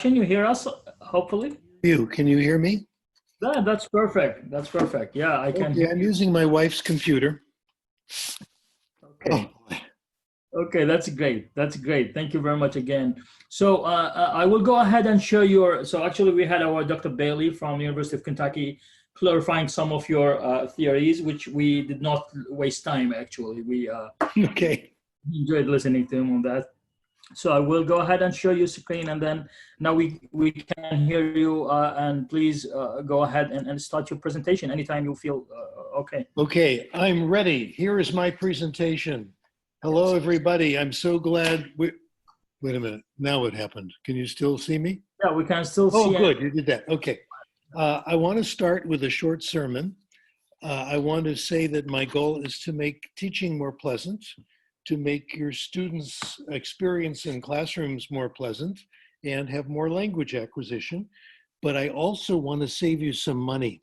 Can you hear us, hopefully? Can you hear me? Yeah, that's perfect. That's perfect. Yeah, I can Okay, hear I'm you. using my wife's computer. Okay. Oh, boy. Okay, that's great. That's great. Thank you very much again. So I will go ahead and show your, so actually we had our Dr. Bailey from the University of Kentucky clarifying some of your theories, which we did not waste time, actually. We Okay. enjoyed listening to him on that. So I will go ahead and show you screen, and then now we can hear you. And please go ahead and start your presentation anytime you feel okay. Okay, I'm ready. Here is my presentation. Hello, Yes. everybody. I'm so glad. Wait a minute. Now what happened? Can you still see me? Yeah, we can still Oh, see. good. You did that. Okay. I want to start with a short sermon. I want to say that my goal is to make teaching more pleasant, to make your students' experience in classrooms more pleasant, and have more language acquisition. But I also want to save you some money.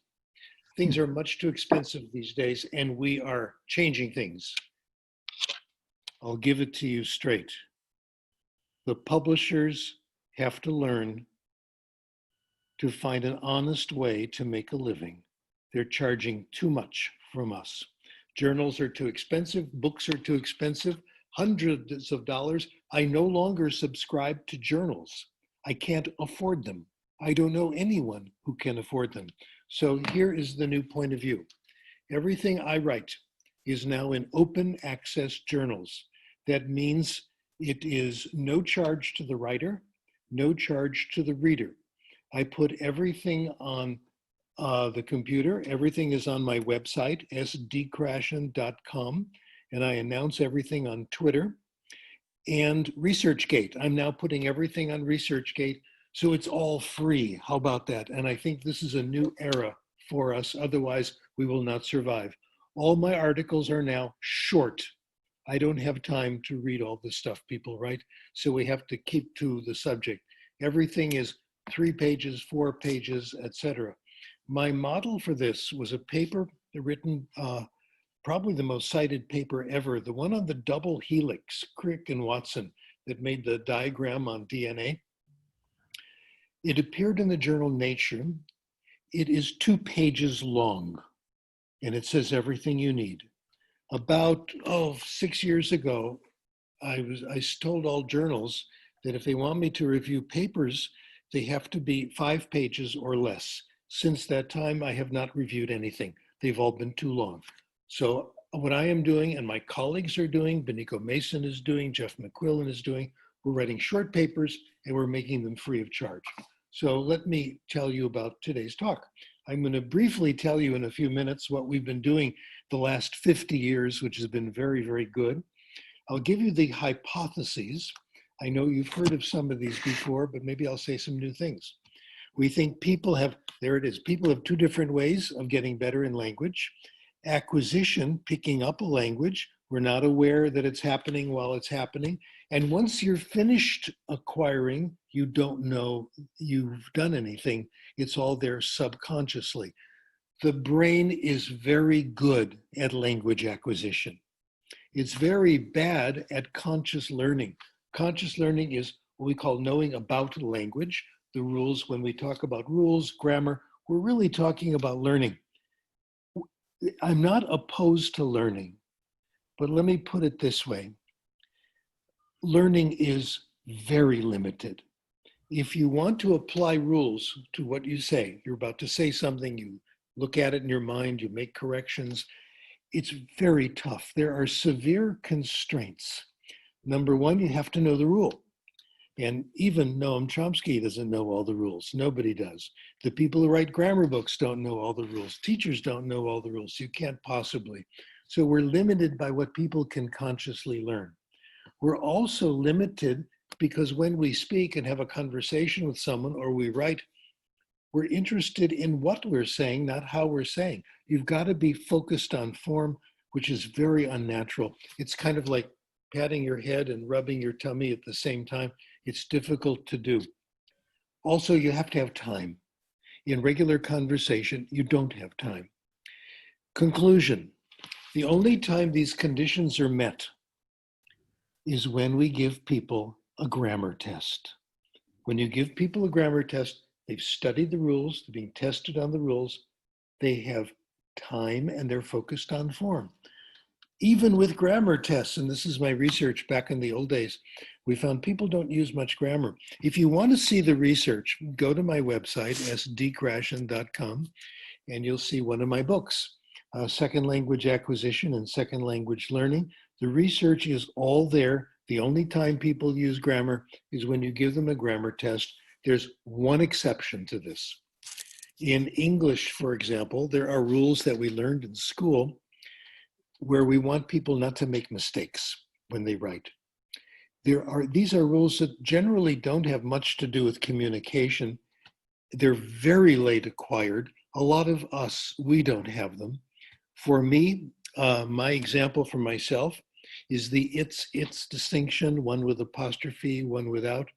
Things are much too expensive these days, and we are changing things. I'll give it to you straight. The publishers have to learn to find an honest way to make a living. They're charging too much from us. Journals are too expensive, books are too expensive, hundreds of dollars. I no longer subscribe to journals. I can't afford them. I don't know anyone who can afford them. So here is the new point of view. Everything I write is now in open access journals. That means it is no charge to the writer, no charge to the reader. I put everything on the computer. Everything is on my website, sdkrashen.com, and I announce everything on Twitter. And ResearchGate, I'm now putting everything on ResearchGate, so it's all free. How about that? And I think this is a new era for us. Otherwise, we will not survive. All my articles are now short. I don't have time to read all the stuff people write, so we have to keep to the subject. Everything is 3 pages, 4 pages, etc. My model for this was a paper written, probably the most cited paper ever, the one on the double helix, Crick and Watson, that made the diagram on DNA. It appeared in the journal Nature. It is 2 pages long, and it says everything you need. About 6 years ago, I told all journals that if they want me to review papers, they have to be 5 pages or less. Since that time, I have not reviewed anything. They've all been too long. So what I am doing, and my colleagues are doing, Benico Mason is doing, Jeff McQuillan is doing, we're writing short papers and we're making them free of charge. So let me tell you about today's talk. I'm going to briefly tell you in a few minutes what we've been doing the last 50 years, which has been very, very good. I'll give you the hypotheses. I know you've heard of some of these before, but maybe I'll say some new things. We think people have, there it is, people have 2 different ways of getting better in language. Acquisition, picking up a language. We're not aware that it's happening while it's happening. And once you're finished acquiring, you don't know you've done anything. It's all there subconsciously. The brain is very good at language acquisition. It's very bad at conscious learning. Conscious learning is what we call knowing about language, the rules. When we talk about rules, grammar, we're really talking about learning. I'm not opposed to learning, but let me put it this way. Learning is very limited. If you want to apply rules to what you say, you're about to say something, you look at it in your mind, you make corrections, it's very tough. There are severe constraints. Number one, you have to know the rule. And even Noam Chomsky doesn't know all the rules. Nobody does. The people who write grammar books don't know all the rules. Teachers don't know all the rules. You can't possibly. So we're limited by what people can consciously learn. We're also limited because when we speak and have a conversation with someone or we write, we're interested in what we're saying, not how we're saying. You've got to be focused on form, which is very unnatural. It's kind of like patting your head and rubbing your tummy at the same time. It's difficult to do. Also, you have to have time. In regular conversation, you don't have time. Conclusion, the only time these conditions are met is when we give people a grammar test. When you give people a grammar test, they've studied the rules, they're being tested on the rules, they have time, and they're focused on form. Even with grammar tests, and this is my research back in the old days, we found people don't use much grammar. If you want to see the research, go to my website, sdkrashen.com, and you'll see one of my books, Second Language Acquisition and Second Language Learning. The research is all there. The only time people use grammar is when you give them a grammar test. There's one exception to this. In English, for example, there are rules that we learned in school where we want people not to make mistakes when they write. These are rules that generally don't have much to do with communication. They're very late acquired. A lot of us, we don't have them. For me, my example for myself is the its distinction, one with apostrophe, one without.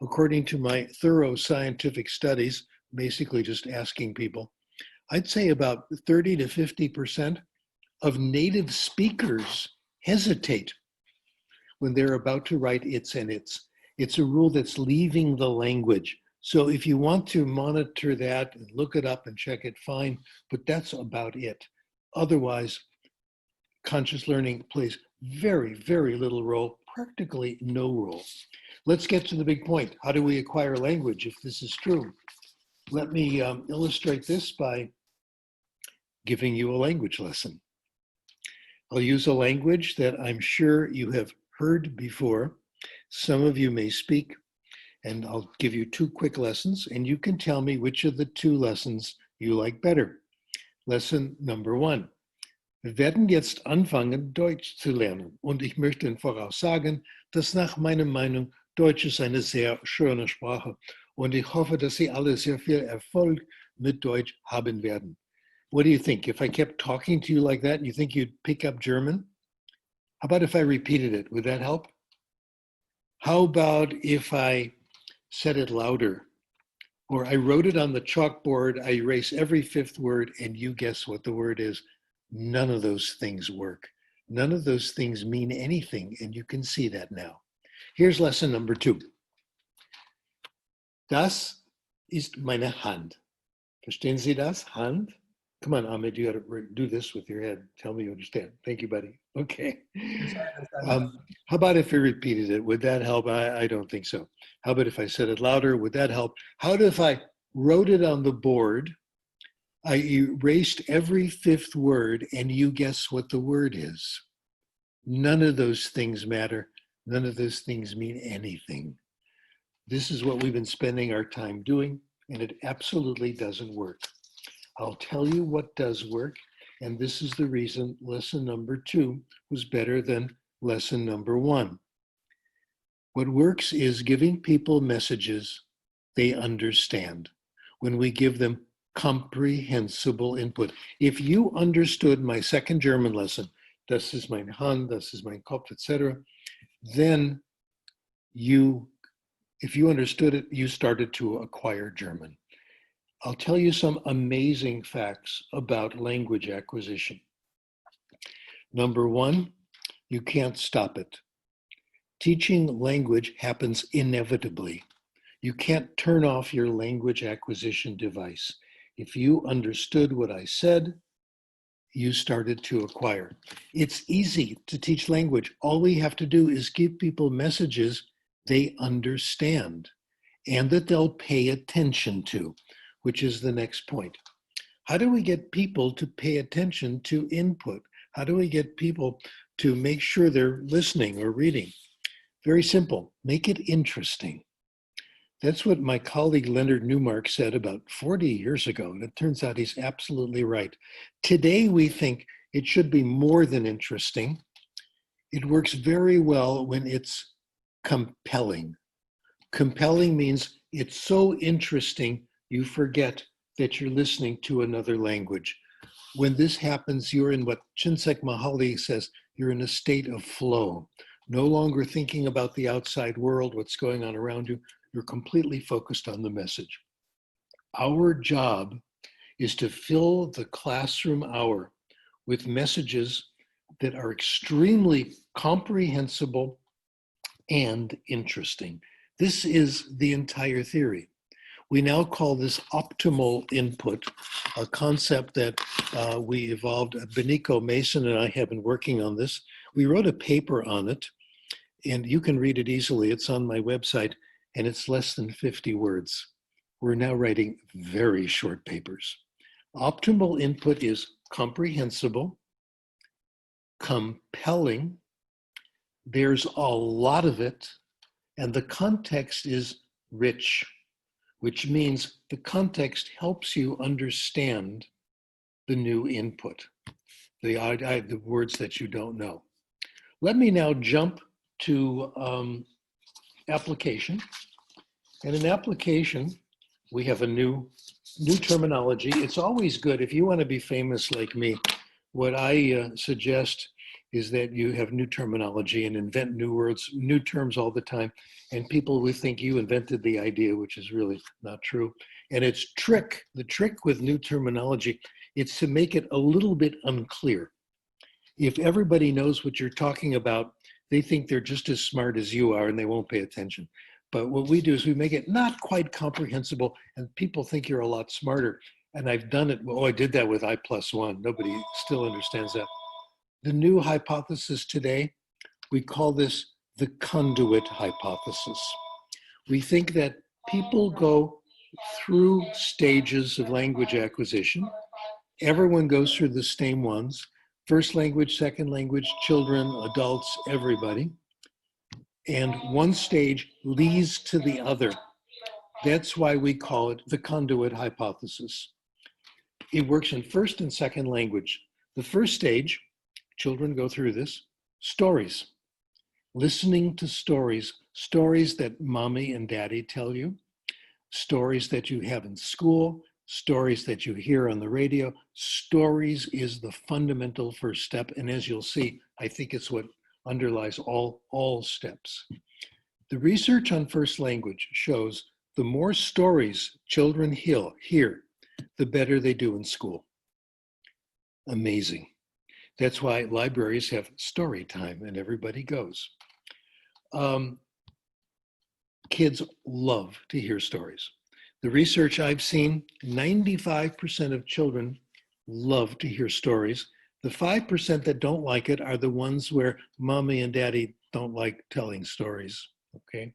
According to my thorough scientific studies, basically just asking people, I'd say about 30 to 50% of native speakers hesitate when they're about to write its and its. It's a rule that's leaving the language. So if you want to monitor that and look it up and check it, fine, but that's about it. Otherwise, conscious learning plays very, very little role, practically no role. Let's get to the big point. How do we acquire language if this is true? Let me illustrate this by giving you a language lesson. I'll use a language that I'm sure you have heard before. Some of you may speak, and I'll give you two quick lessons, and you can tell me which of the two lessons you like better. Lesson number 1. Wir werden jetzt anfangen, Deutsch zu lernen. Und ich möchte Ihnen voraussagen, dass nach meiner Meinung Deutsch ist eine sehr schöne Sprache. Und ich hoffe, dass Sie alle sehr viel Erfolg mit Deutsch haben werden. What do you think? If I kept talking to you like that, you think you'd pick up German? How about if I repeated it? Would that help? How about if I said it louder? Or I wrote it on the chalkboard, I erase every 5th word, and you guess what the word is. None of those things work. None of those things mean anything, and you can see that now. Here's lesson number 2. Das ist meine Hand. Verstehen Sie das? Hand? Come on, Ahmed, you got to do this with your head. Tell me you understand. Thank you, buddy. Okay. How about if I repeated it? Would that help? I don't think so. How about if I said it louder? Would that help? How about if I wrote it on the board? I erased every 5th word, and you guess what the word is. None of those things matter. None of those things mean anything. This is what we've been spending our time doing, and it absolutely doesn't work. I'll tell you what does work, and this is the reason lesson number 2 was better than lesson number 1. What works is giving people messages they understand. When we give them comprehensible input. If you understood my second German lesson, das ist mein Hand, das ist mein Kopf, etc., then if you understood it, you started to acquire German. I'll tell you some amazing facts about language acquisition. Number 1, you can't stop it. Teaching language happens inevitably. You can't turn off your language acquisition device. If you understood what I said, you started to acquire. It's easy to teach language. All we have to do is give people messages they understand and that they'll pay attention to, which is the next point. How do we get people to pay attention to input? How do we get people to make sure they're listening or reading? Very simple, make it interesting. That's what my colleague Leonard Newmark said about 40 years ago, and it turns out he's absolutely right. Today we think it should be more than interesting. It works very well when it's compelling. Compelling means it's so interesting you forget that you're listening to another language. When this happens, you're in what Csikszentmihalyi Mahali says, you're in a state of flow. No longer thinking about the outside world, what's going on around you. You're completely focused on the message. Our job is to fill the classroom hour with messages that are extremely comprehensible and interesting. This is the entire theory. We now call this optimal input, a concept that we evolved. Benico Mason and I have been working on this. We wrote a paper on it, and you can read it easily. It's on my website, and it's less than 50 words. We're now writing very short papers. Optimal input is comprehensible, compelling, there's a lot of it, and the context is rich, which means the context helps you understand the new input, the words that you don't know. Let me now jump to application. And in application, we have a new terminology. It's always good, if you want to be famous like me, what I suggest is that you have new terminology and invent new words, new terms all the time. And people will think you invented the idea, which is really not true. And the trick with new terminology, it's to make it a little bit unclear. If everybody knows what you're talking about, they think they're just as smart as you are and they won't pay attention. But what we do is we make it not quite comprehensible and people think you're a lot smarter. And I've done it, I did that with I+1. Nobody still understands that. The new hypothesis today, we call this the Conduit Hypothesis. We think that people go through stages of language acquisition. Everyone goes through the same ones. First language, second language, children, adults, everybody. And one stage leads to the other. That's why we call it the Conduit Hypothesis. It works in first and second language. The first stage, children go through this, stories. Listening to stories, stories that mommy and daddy tell you, stories that you have in school, stories that you hear on the radio. Stories is the fundamental first step. And as you'll see, I think it's what underlies all steps. The research on first language shows the more stories children hear, the better they do in school. Amazing. That's why libraries have story time and everybody goes. Kids love to hear stories. The research I've seen, 95% of children love to hear stories. The 5% that don't like it are the ones where mommy and daddy don't like telling stories, okay?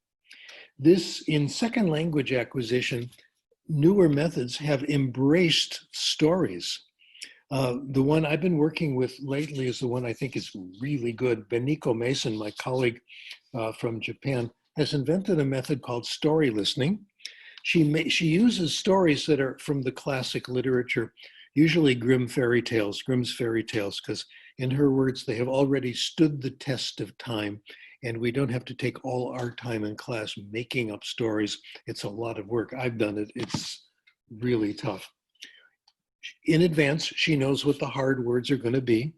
This, in second language acquisition, newer methods have embraced stories. The one I've been working with lately is the one I think is really good. Benico Mason, my colleague from Japan, has invented a method called story listening. She uses stories that are from the classic literature, usually Grimm's fairy tales, because in her words, they have already stood the test of time, and we don't have to take all our time in class making up stories. It's a lot of work. I've done it. It's really tough. In advance, she knows what the hard words are going to be,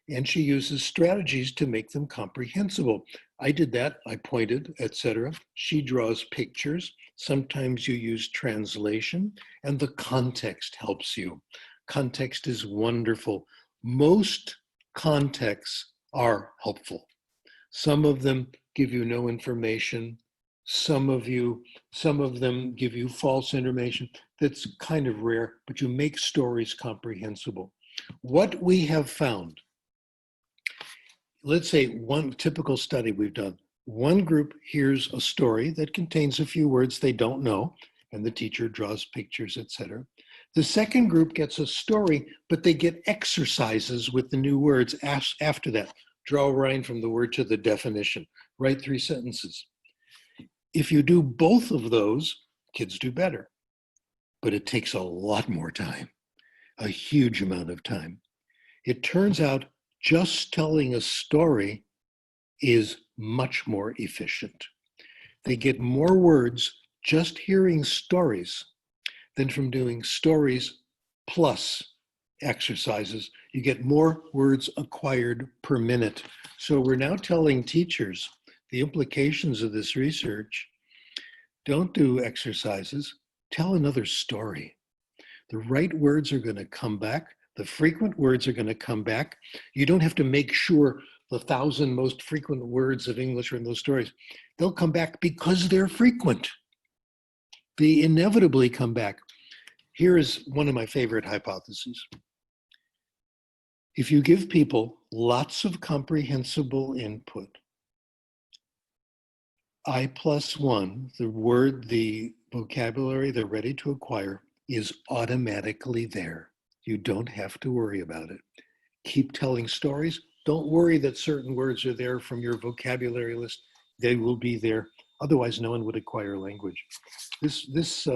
and she uses strategies to make them comprehensible. I did that. I pointed, etc. She draws pictures. Sometimes you use translation, and the context helps you. Context is wonderful. Most contexts are helpful. Some of them give you no information. Some of them give you false information. That's kind of rare, but you make stories comprehensible. What we have found, let's say one typical study we've done, one group hears a story that contains a few words they don't know, and the teacher draws pictures, etc. The second group gets a story, but they get exercises with the new words after that. Draw a line from the word to the definition. Write 3 sentences. If you do both of those, kids do better. But it takes a lot more time, a huge amount of time. It turns out just telling a story is much more efficient. They get more words just hearing stories than from doing stories plus exercises. You get more words acquired per minute. So we're now telling teachers the implications of this research. Don't do exercises, tell another story. The right words are going to come back. The frequent words are going to come back. You don't have to make sure the 1,000 most frequent words of English are in those stories. They'll come back because they're frequent. They inevitably come back. Here is one of my favorite hypotheses. If you give people lots of comprehensible input, I+1, the word, the vocabulary they're ready to acquire, is automatically there. You don't have to worry about it. Keep telling stories. Don't worry that certain words are there from your vocabulary list. They will be there. Otherwise, no one would acquire language. This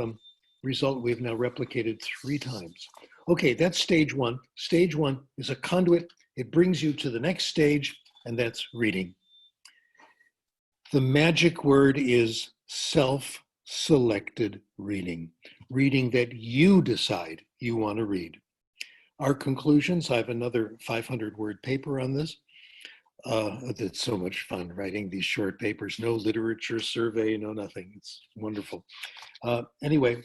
result we've now replicated 3 times. Okay, that's stage 1. Stage 1 is a conduit. It brings you to the next stage, and that's reading. The magic word is self-selected reading. Reading that you decide you want to read. Our conclusions, I have another 500-word paper on this. It's so much fun writing these short papers. No literature survey, no nothing. It's wonderful. Anyway,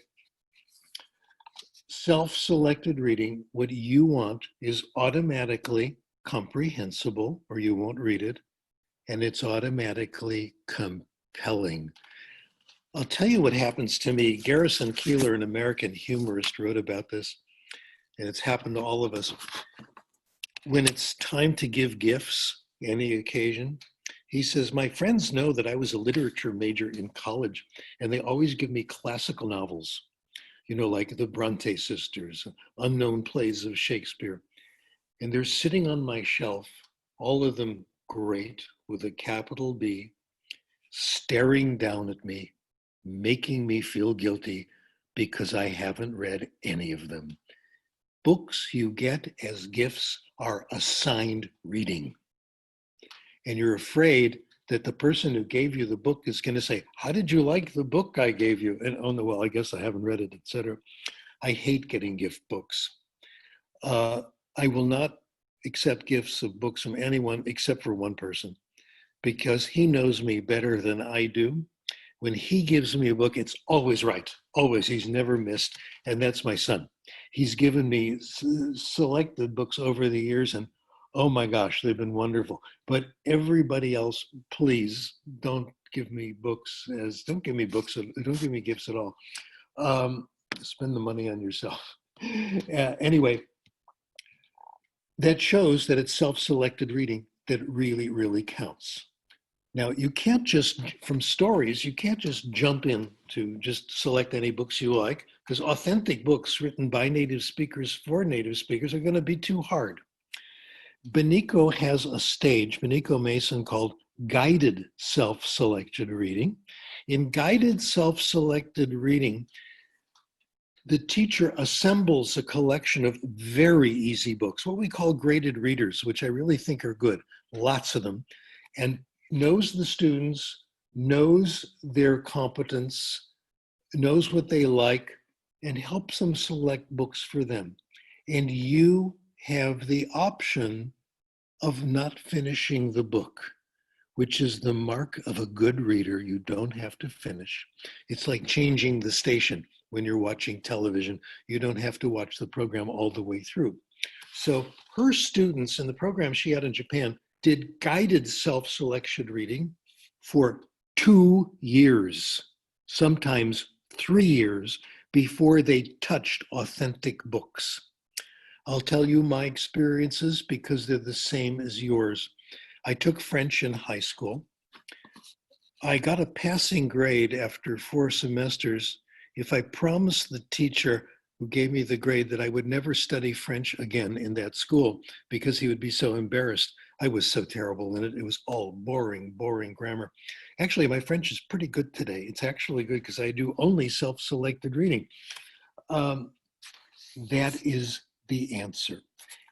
self-selected reading, what you want is automatically comprehensible, or you won't read it, and it's automatically compelling. I'll tell you what happens to me. Garrison Keillor, an American humorist, wrote about this, and it's happened to all of us. When it's time to give gifts, any occasion, he says, my friends know that I was a literature major in college, and they always give me classical novels, you know, like the Bronte sisters, unknown plays of Shakespeare. And they're sitting on my shelf, all of them great, with a capital B, staring down at me, making me feel guilty because I haven't read any of them. Books you get as gifts are assigned reading. And you're afraid that the person who gave you the book is going to say, how did you like the book I gave you? And oh no, well, I guess I haven't read it, etc. I hate getting gift books. I will not accept gifts of books from anyone except for one person, because he knows me better than I do. When he gives me a book, it's always right, always. He's never missed, and that's my son. He's given me selected books over the years, and oh my gosh, they've been wonderful. But everybody else, please don't give me books don't give me gifts at all. Spend the money on yourself. Anyway, that shows that it's self-selected reading that really, really counts. Now, you can't just, from stories, you can't just jump in to just select any books you like, because authentic books written by native speakers for native speakers are going to be too hard. Benico has a stage, Benico Mason, called guided self-selected reading. In guided self-selected reading, the teacher assembles a collection of very easy books, what we call graded readers, which I really think are good, lots of them, and knows the students, knows their competence, knows what they like, and helps them select books for them. And you have the option of not finishing the book, which is the mark of a good reader. You don't have to finish. It's like changing the station when you're watching television. You don't have to watch the program all the way through. So her students in the program she had in Japan did guided self-selection reading for 2 years, sometimes 3 years, before they touched authentic books. I'll tell you my experiences because they're the same as yours. I took French in high school. I got a passing grade after 4 semesters if I promised the teacher who gave me the grade that I would never study French again in that school because he would be so embarrassed. I was so terrible in it. It was all boring, boring grammar. Actually, my French is pretty good today. It's actually good because I do only self-selected reading. That is the answer.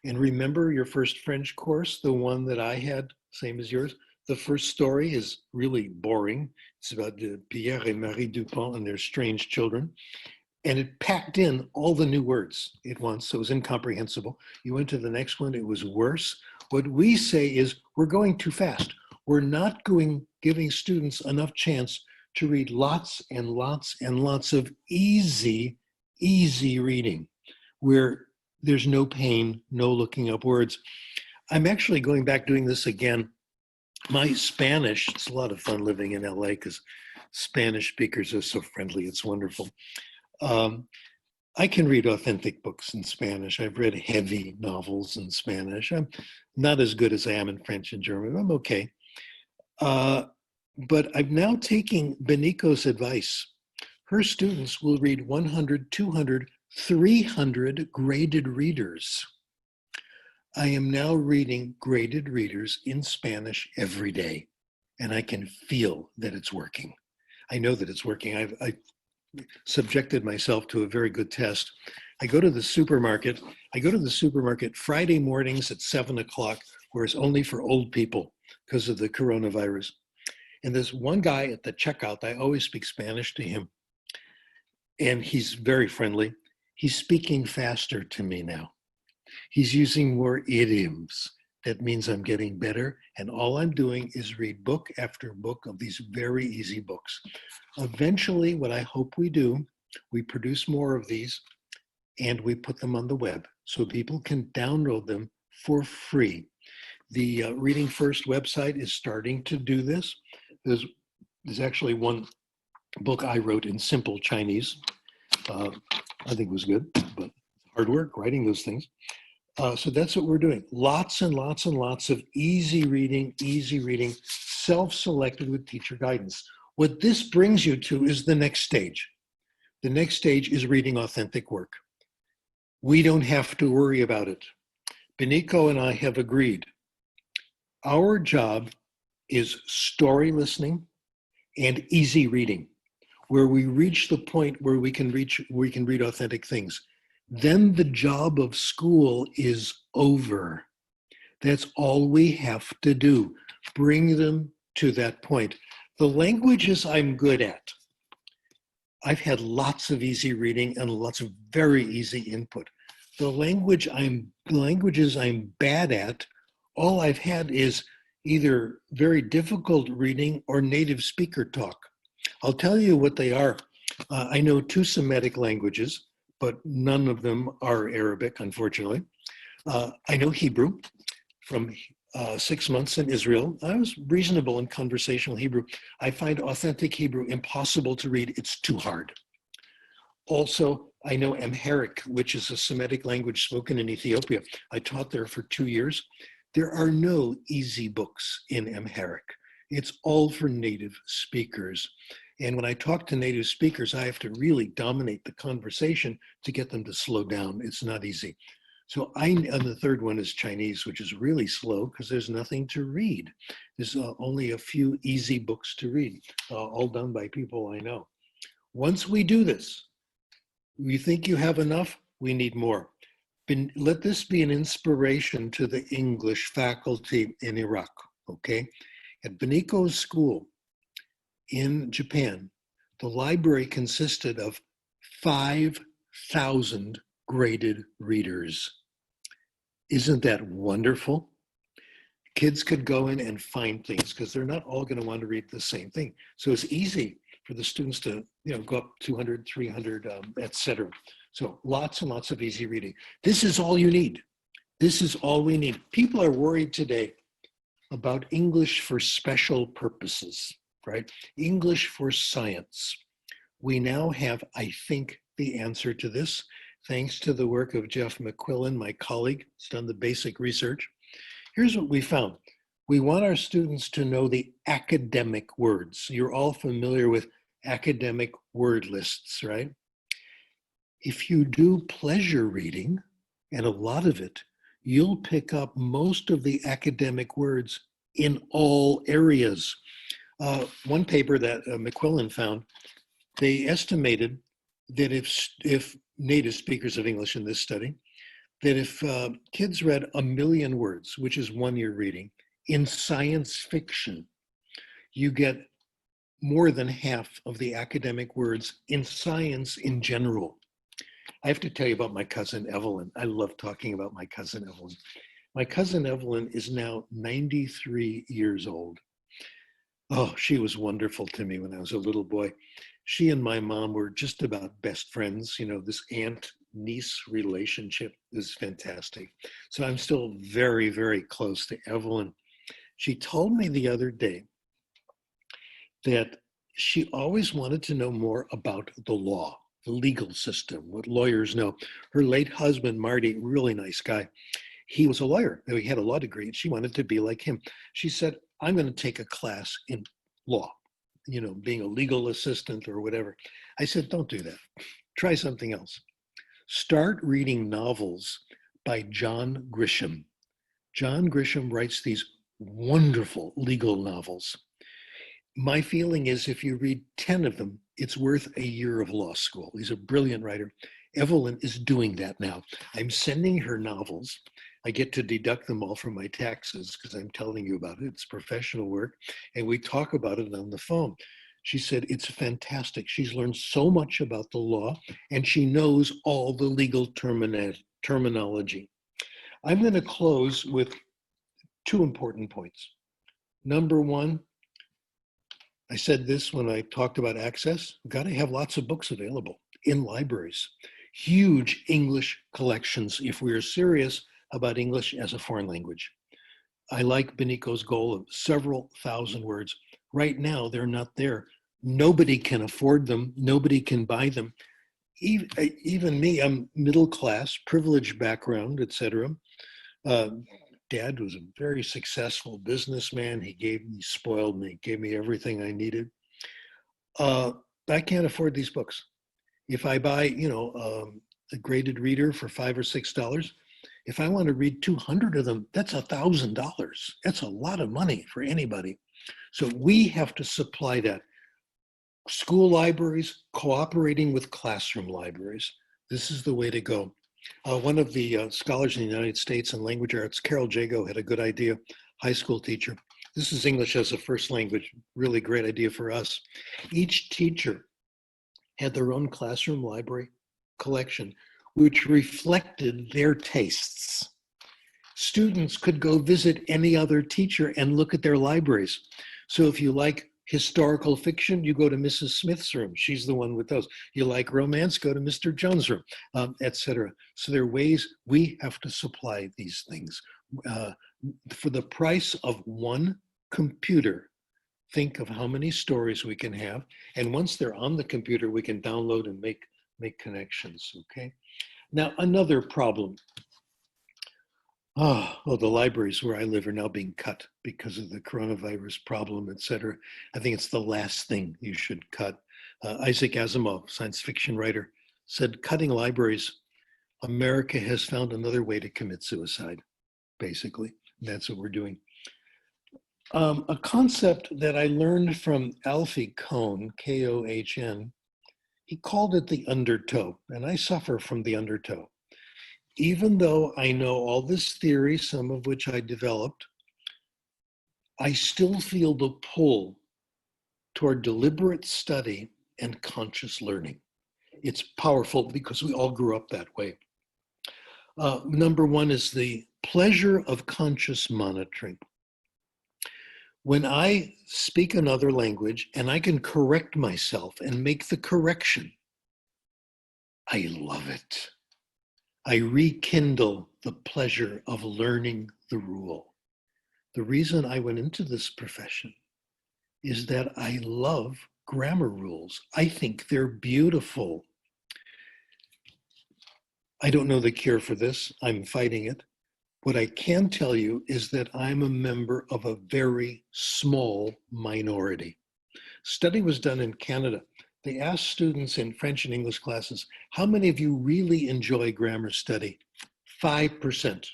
And remember your first French course, the one that I had, same as yours. The first story is really boring. It's about Pierre and Marie Dupont and their strange children. And it packed in all the new words at once, so it was incomprehensible. You went to the next one, it was worse. What we say is we're going too fast. We're not giving students enough chance to read lots and lots and lots of easy reading, where there's no pain, no looking up words. I'm actually going back doing this again. My Spanish, it's a lot of fun living in LA because Spanish speakers are so friendly. It's wonderful. Um, I can read authentic books in Spanish. I've read heavy novels in Spanish. I'm not as good as I am in French and German. I'm okay. But I'm now taking Benico's advice. Her students will read 100, 200, 300 graded readers. I am now reading graded readers in Spanish every day, and I can feel that it's working. I know that it's working. I subjected myself to a very good test. I go to the supermarket Friday mornings at 7:00, where it's only for old people because of the coronavirus. And there's one guy at the checkout, I always speak Spanish to him, and he's very friendly. He's speaking faster to me now. He's using more idioms. That means I'm getting better, and all I'm doing is read book after book of these very easy books. Eventually, what I hope we do, we produce more of these, and we put them on the web so people can download them for free. The Reading First website is starting to do this. There's actually one book I wrote in simple Chinese. I think it was good, but hard work writing those things. So that's what we're doing. Lots and lots and lots of easy reading, self-selected with teacher guidance. What this brings you to is the next stage. The next stage is reading authentic work. We don't have to worry about it. Benico and I have agreed. Our job is story listening and easy reading, where we reach the point where we can read authentic things. Then the job of school is over. That's all we have to do. Bring them to that point. The languages I'm good at, I've had lots of easy reading and lots of very easy input. The languages I'm bad at, all I've had is either very difficult reading or native speaker talk. I'll tell you what they are. I know 2 Semitic languages, but none of them are Arabic, unfortunately. I know Hebrew from 6 months in Israel. I was reasonable in conversational Hebrew. I find authentic Hebrew impossible to read. It's too hard. Also, I know Amharic, which is a Semitic language spoken in Ethiopia. I taught there for 2 years. There are no easy books in Amharic. It's all for native speakers. And when I talk to native speakers, I have to really dominate the conversation to get them to slow down. It's not easy. So and the third one is Chinese, which is really slow because there's nothing to read. There's only a few easy books to read, all done by people I know. Once we do this, we think you have enough, we need more. Let this be an inspiration to the English faculty in Iraq, okay? At Benico's school, in Japan, the library consisted of 5,000 graded readers. Isn't that wonderful? Kids could go in and find things because they're not all going to want to read the same thing. So it's easy for the students to go up 200, 300, etc. So lots and lots of easy reading. This is all you need. This is all we need. People are worried today about English for special purposes. Right? English for science. We now have, I think, the answer to this, thanks to the work of Jeff McQuillan, my colleague, who's done the basic research. Here's what we found. We want our students to know the academic words. You're all familiar with academic word lists, right? If you do pleasure reading, and a lot of it, you'll pick up most of the academic words in all areas. One paper that McQuillan found, they estimated that if native speakers of English in this study, that if kids read 1 million words, which is 1 year reading, in science fiction, you get more than half of the academic words in science in general. I have to tell you about my cousin Evelyn. I love talking about my cousin Evelyn. My cousin Evelyn is now 93 years old. Oh, she was wonderful to me when I was a little boy. She and my mom were just about best friends. This aunt niece relationship is fantastic. So I'm still very, very close to Evelyn. She told me the other day that she always wanted to know more about the law, the legal system, what lawyers know. Her late husband, Marty, really nice guy, he was a lawyer. He had a law degree, and she wanted to be like him. She said, I'm going to take a class in law, being a legal assistant or whatever. I said, don't do that. Try something else. Start reading novels by John Grisham. John Grisham writes these wonderful legal novels. My feeling is if you read 10 of them, it's worth a year of law school. He's a brilliant writer. Evelyn is doing that now. I'm sending her novels. I get to deduct them all from my taxes because I'm telling you about it. It's professional work. And we talk about it on the phone. She said, it's fantastic. She's learned so much about the law and she knows all the legal terminology. I'm going to close with 2 important points. Number 1, I said this when I talked about access. We've got to have lots of books available in libraries. Huge English collections if we are serious about English as a foreign language. I like Benico's goal of several thousand words. Right now, they're not there. Nobody can afford them. Nobody can buy them. Even me, I'm middle class, privileged background, etc. Dad was a very successful businessman. He spoiled me, gave me everything I needed. I can't afford these books. If I buy, a graded reader for $5 or $6, if I want to read 200 of them, that's $1,000. That's a lot of money for anybody. So we have to supply that. School libraries cooperating with classroom libraries. This is the way to go. One of the scholars in the United States in language arts, Carol Jago, had a good idea, high school teacher. This is English as a first language, really great idea for us. Each teacher had their own classroom library collection, which reflected their tastes. Students could go visit any other teacher and look at their libraries. So if you like historical fiction, you go to Mrs. Smith's room. She's the one with those. You like romance, go to Mr. Jones' room, etc. So there are ways we have to supply these things. For the price of 1 computer, think of how many stories we can have. And once they're on the computer, we can download and make connections, okay? Now, another problem. The libraries where I live are now being cut because of the coronavirus problem, et cetera. I think it's the last thing you should cut. Isaac Asimov, science fiction writer, said, cutting libraries, America has found another way to commit suicide, basically. That's what we're doing. A concept that I learned from Alfie Kohn, K-O-H-N, he called it the undertow, and I suffer from the undertow. Even though I know all this theory, some of which I developed, I still feel the pull toward deliberate study and conscious learning. It's powerful because we all grew up that way. Number 1 is the pleasure of conscious monitoring. When I speak another language and I can correct myself and make the correction, I love it. I rekindle the pleasure of learning the rule. The reason I went into this profession is that I love grammar rules. I think they're beautiful. I don't know the cure for this. I'm fighting it. What I can tell you is that I'm a member of a very small minority. Study was done in Canada. They asked students in French and English classes, how many of you really enjoy grammar study? 5%.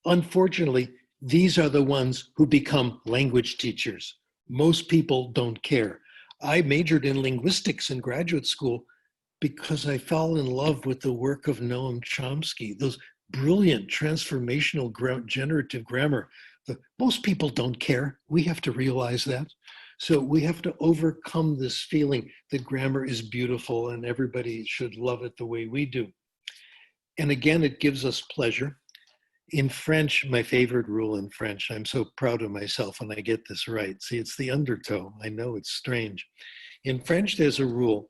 Unfortunately, these are the ones who become language teachers. Most people don't care. I majored in linguistics in graduate school because I fell in love with the work of Noam Chomsky, those brilliant transformational generative grammar. Most people don't care. We have to realize that. So we have to overcome this feeling that grammar is beautiful and everybody should love it the way we do. And again, it gives us pleasure. In French, my favorite rule in French, I'm so proud of myself when I get this right. See, it's the undertow. I know it's strange. In French, there's a rule.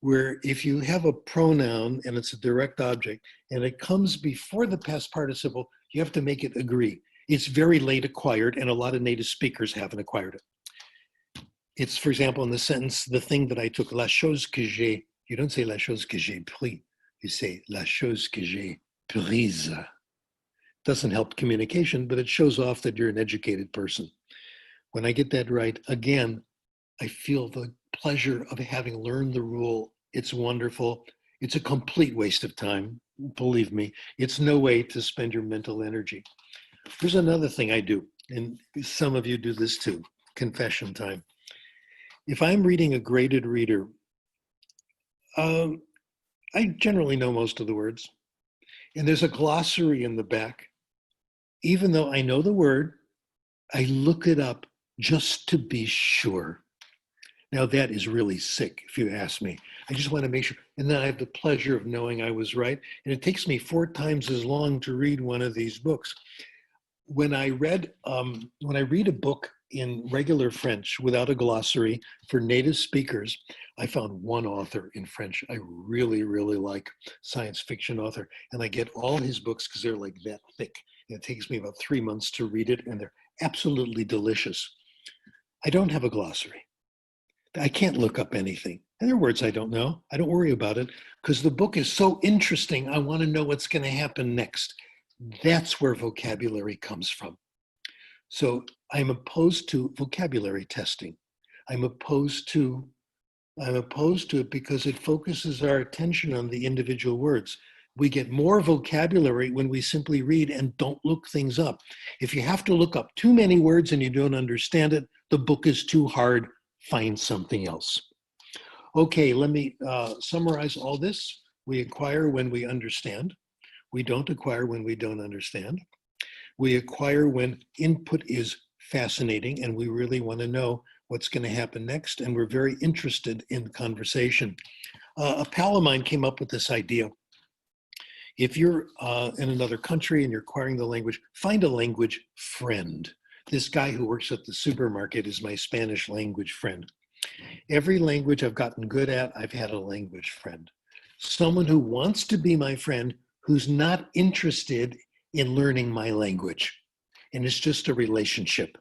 where if you have a pronoun and it's a direct object and it comes before the past participle, you have to make it agree. It's very late acquired, and a lot of native speakers haven't acquired it. It's, for example, in the sentence, the thing that I took, la chose que j'ai, you don't say la chose que j'ai pris, you say la chose que j'ai prise. Doesn't help communication, but it shows off that you're an educated person. When I get that right, again, I feel the pleasure of having learned the rule. It's wonderful. It's a complete waste of time. Believe me, it's no way to spend your mental energy. There's another thing I do, and some of you do this too, confession time. If I'm reading a graded reader, I generally know most of the words, and there's a glossary in the back. Even though I know the word, I look it up just to be sure. Now that is really sick, if you ask me. I just want to make sure, and then I have the pleasure of knowing I was right. And it takes me 4 times as long to read one of these books. When I read a book in regular French without a glossary for native speakers, I found one author in French I really, really like, science fiction author, and I get all his books because they're like that thick. And it takes me about 3 months to read it, and they're absolutely delicious. I don't have a glossary. I can't look up anything. And there are words I don't know. I don't worry about it because the book is so interesting. I want to know what's going to happen next. That's where vocabulary comes from. So I'm opposed to vocabulary testing. I'm opposed to it because it focuses our attention on the individual words. We get more vocabulary when we simply read and don't look things up. If you have to look up too many words and you don't understand it, the book is too hard. Find something else. Okay, let me summarize all this. We acquire when we understand. We don't acquire when we don't understand. We acquire when input is fascinating and we really want to know what's going to happen next, and we're very interested in conversation. A pal of mine came up with this idea. If you're in another country and you're acquiring the language, find a language friend. This guy who works at the supermarket is my Spanish language friend. Every language I've gotten good at, I've had a language friend. Someone who wants to be my friend, who's not interested in learning my language. And it's just a relationship.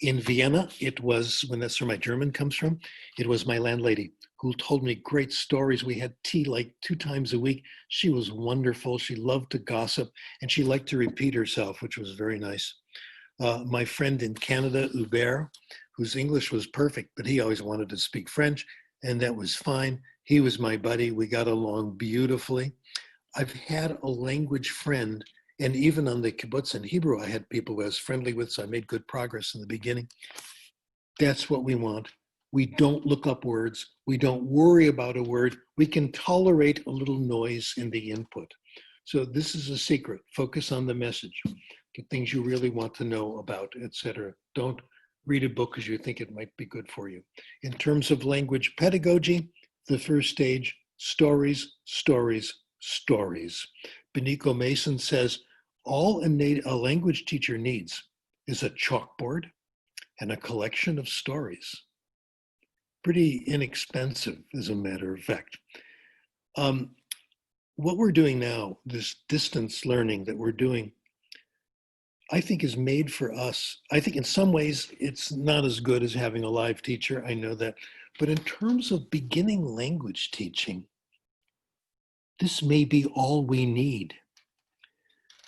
In Vienna, it was, when that's where my German comes from, it was my landlady who told me great stories. We had tea like 2 times a week. She was wonderful. She loved to gossip and she liked to repeat herself, which was very nice. My friend in Canada, Hubert, whose English was perfect, but he always wanted to speak French, and that was fine. He was my buddy. We got along beautifully. I've had a language friend, and even on the kibbutz in Hebrew, I had people who I was friendly with, so I made good progress in the beginning. That's what we want. We don't look up words. We don't worry about a word. We can tolerate a little noise in the input. So this is a secret. Focus on the message. Get things you really want to know about, etc. Don't read a book because you think it might be good for you. In terms of language pedagogy, the first stage, stories, stories, stories. Benico Mason says, all a language teacher needs is a chalkboard and a collection of stories. Pretty inexpensive, as a matter of fact. What we're doing now, this distance learning that we're doing, I think is made for us. I think in some ways it's not as good as having a live teacher, I know that. But in terms of beginning language teaching, this may be all we need.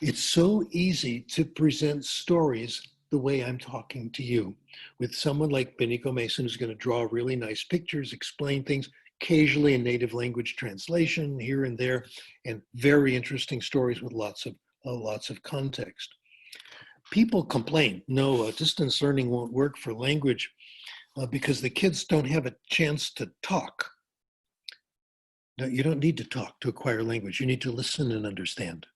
It's so easy to present stories the way I'm talking to you, with someone like Benico Mason who's going to draw really nice pictures, explain things, occasionally in native language translation here and there, and very interesting stories with lots of context. People complain, no, distance learning won't work for language because the kids don't have a chance to talk. No, you don't need to talk to acquire language. You need to listen and understand.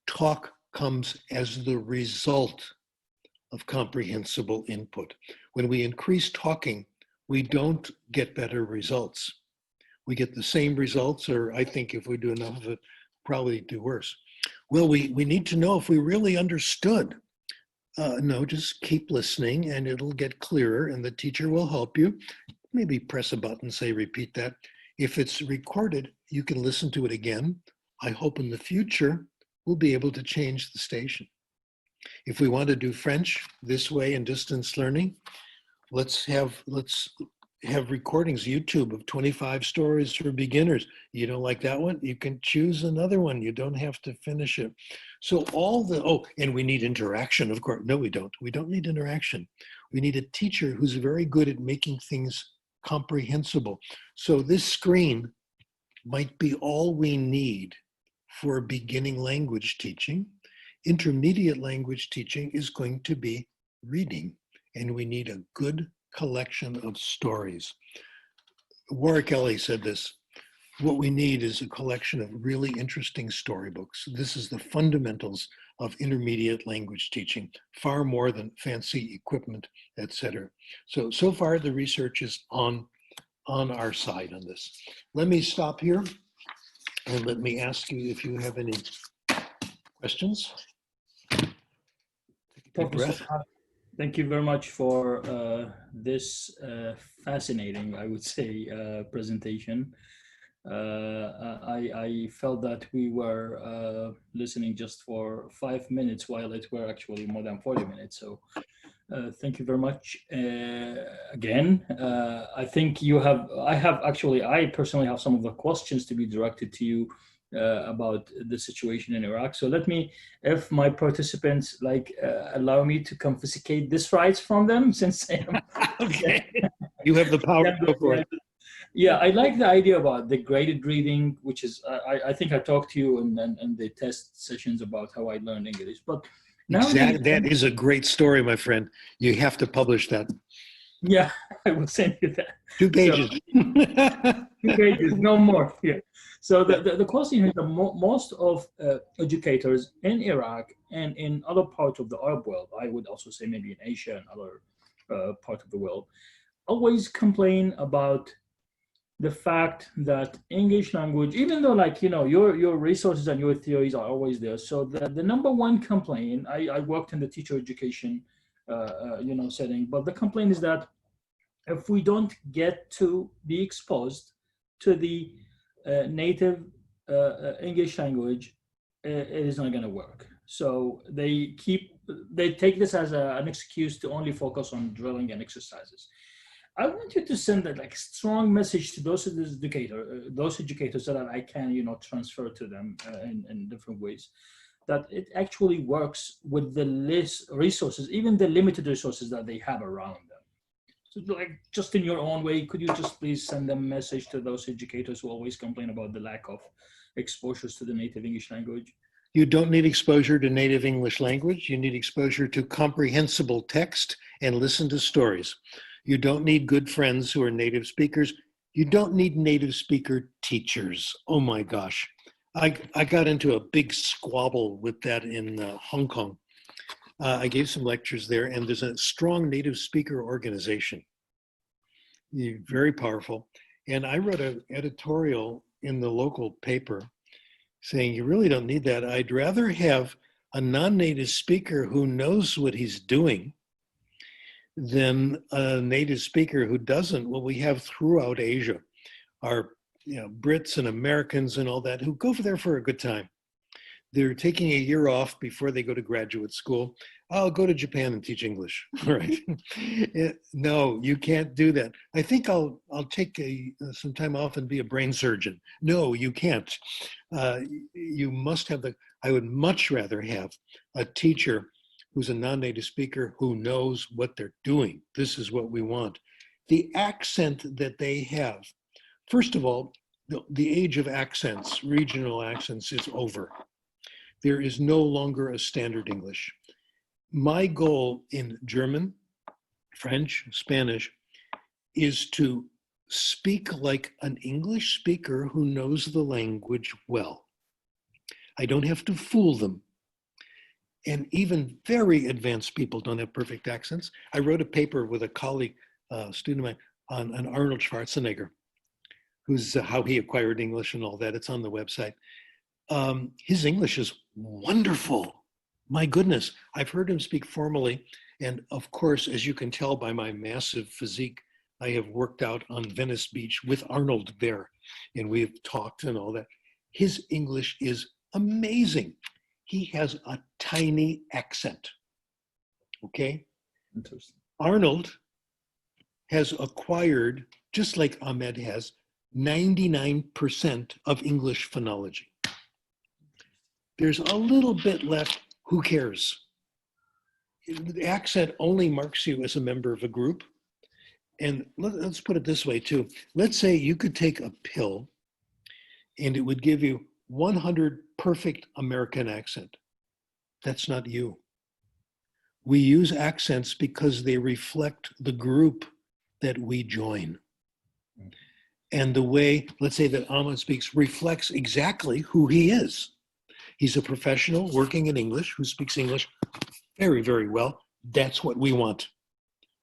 Talk comes as the result of comprehensible input. When we increase talking, we don't get better results. We get the same results, or I think if we do enough of it, probably do worse. Well, we need to know if we really understood. No, just keep listening and it'll get clearer and the teacher will help you. Maybe press a button, say, repeat that. If it's recorded, you can listen to it again. I hope in the future, we'll be able to change the station. If we want to do French this way in distance learning, let's have recordings, YouTube of 25 stories for beginners. You don't like that one? You can choose another one. You don't have to finish it. So and we need interaction, of course. No, we don't. We don't need interaction. We need a teacher who's very good at making things comprehensible. So this screen might be all we need for beginning language teaching. Intermediate language teaching is going to be reading, and we need a good collection of stories. Warwick Ellie said this: what we need is a collection of really interesting storybooks. This is the fundamentals of intermediate language teaching, far more than fancy equipment, etc. So far the research is on our side on this. Let me stop here and let me ask you if you have any questions. Take a deep breath. Thank you very much for this fascinating, I would say, presentation. I felt that we were listening just for 5 minutes while it were actually more than 40 minutes. So thank you very much. Again, I think I personally have some of the questions to be directed to you about the situation in Iraq. So let me, if my participants allow me to confiscate these rights from them, since I am okay, you have the power to go for it. Yeah, I like the idea about the graded reading, which is I think I talked to you in the test sessions about how I learned English. But now that is a great story, my friend. You have to publish that. Yeah, I will send you that. 2 pages. So, 2 pages, no more. Yeah. So the question is that most of educators in Iraq and in other parts of the Arab world, I would also say maybe in Asia and other parts of the world, always complain about the fact that English language, even though your resources and your theories are always there. So the number one complaint, I worked in the teacher education setting, but the complaint is that if we don't get to be exposed to the native English language, it is not going to work. So they take this as an excuse to only focus on drilling and exercises. I want you to send a strong message to those educators so that I can transfer to them in different ways, that it actually works with the less resources, even the limited resources that they have around them. So just in your own way, could you just please send a message to those educators who always complain about the lack of exposures to the native English language? You don't need exposure to native English language. You need exposure to comprehensible text and listen to stories. You don't need good friends who are native speakers. You don't need native speaker teachers. Oh my gosh. I got into a big squabble with that in Hong Kong. I gave some lectures there, and there's a strong native speaker organization. Very powerful. And I wrote an editorial in the local paper saying, you really don't need that. I'd rather have a non-native speaker who knows what he's doing than a native speaker who doesn't. What we have throughout Asia are Brits and Americans and all that who go there for a good time. They're taking a year off before they go to graduate school. I'll go to Japan and teach English. All right. No, you can't do that. I think I'll take some time off and be a brain surgeon. No, you can't. You must have I would much rather have a teacher who's a non-native speaker who knows what they're doing. This is what we want. The accent that they have, first of all, the age of accents, regional accents, is over. There is no longer a standard English. My goal in German, French, Spanish, is to speak like an English speaker who knows the language well. I don't have to fool them. And even very advanced people don't have perfect accents. I wrote a paper with a colleague, student of mine, on Arnold Schwarzenegger, who's how he acquired English and all that. It's on the website. His English is wonderful. My goodness, I've heard him speak formally. And of course, as you can tell by my massive physique, I have worked out on Venice Beach with Arnold there, and we've talked and all that. His English is amazing. He has a tiny accent, okay? Interesting. Arnold has acquired, just like Ahmed has, 99% of English phonology. There's a little bit left, who cares? The accent only marks you as a member of a group. And let's put it this way too. Let's say you could take a pill and it would give you 100 perfect American accent. That's not you. We use accents because they reflect the group that we join. And the way, let's say that Ahmed speaks reflects exactly who he is. He's a professional working in English who speaks English very, very well. That's what we want.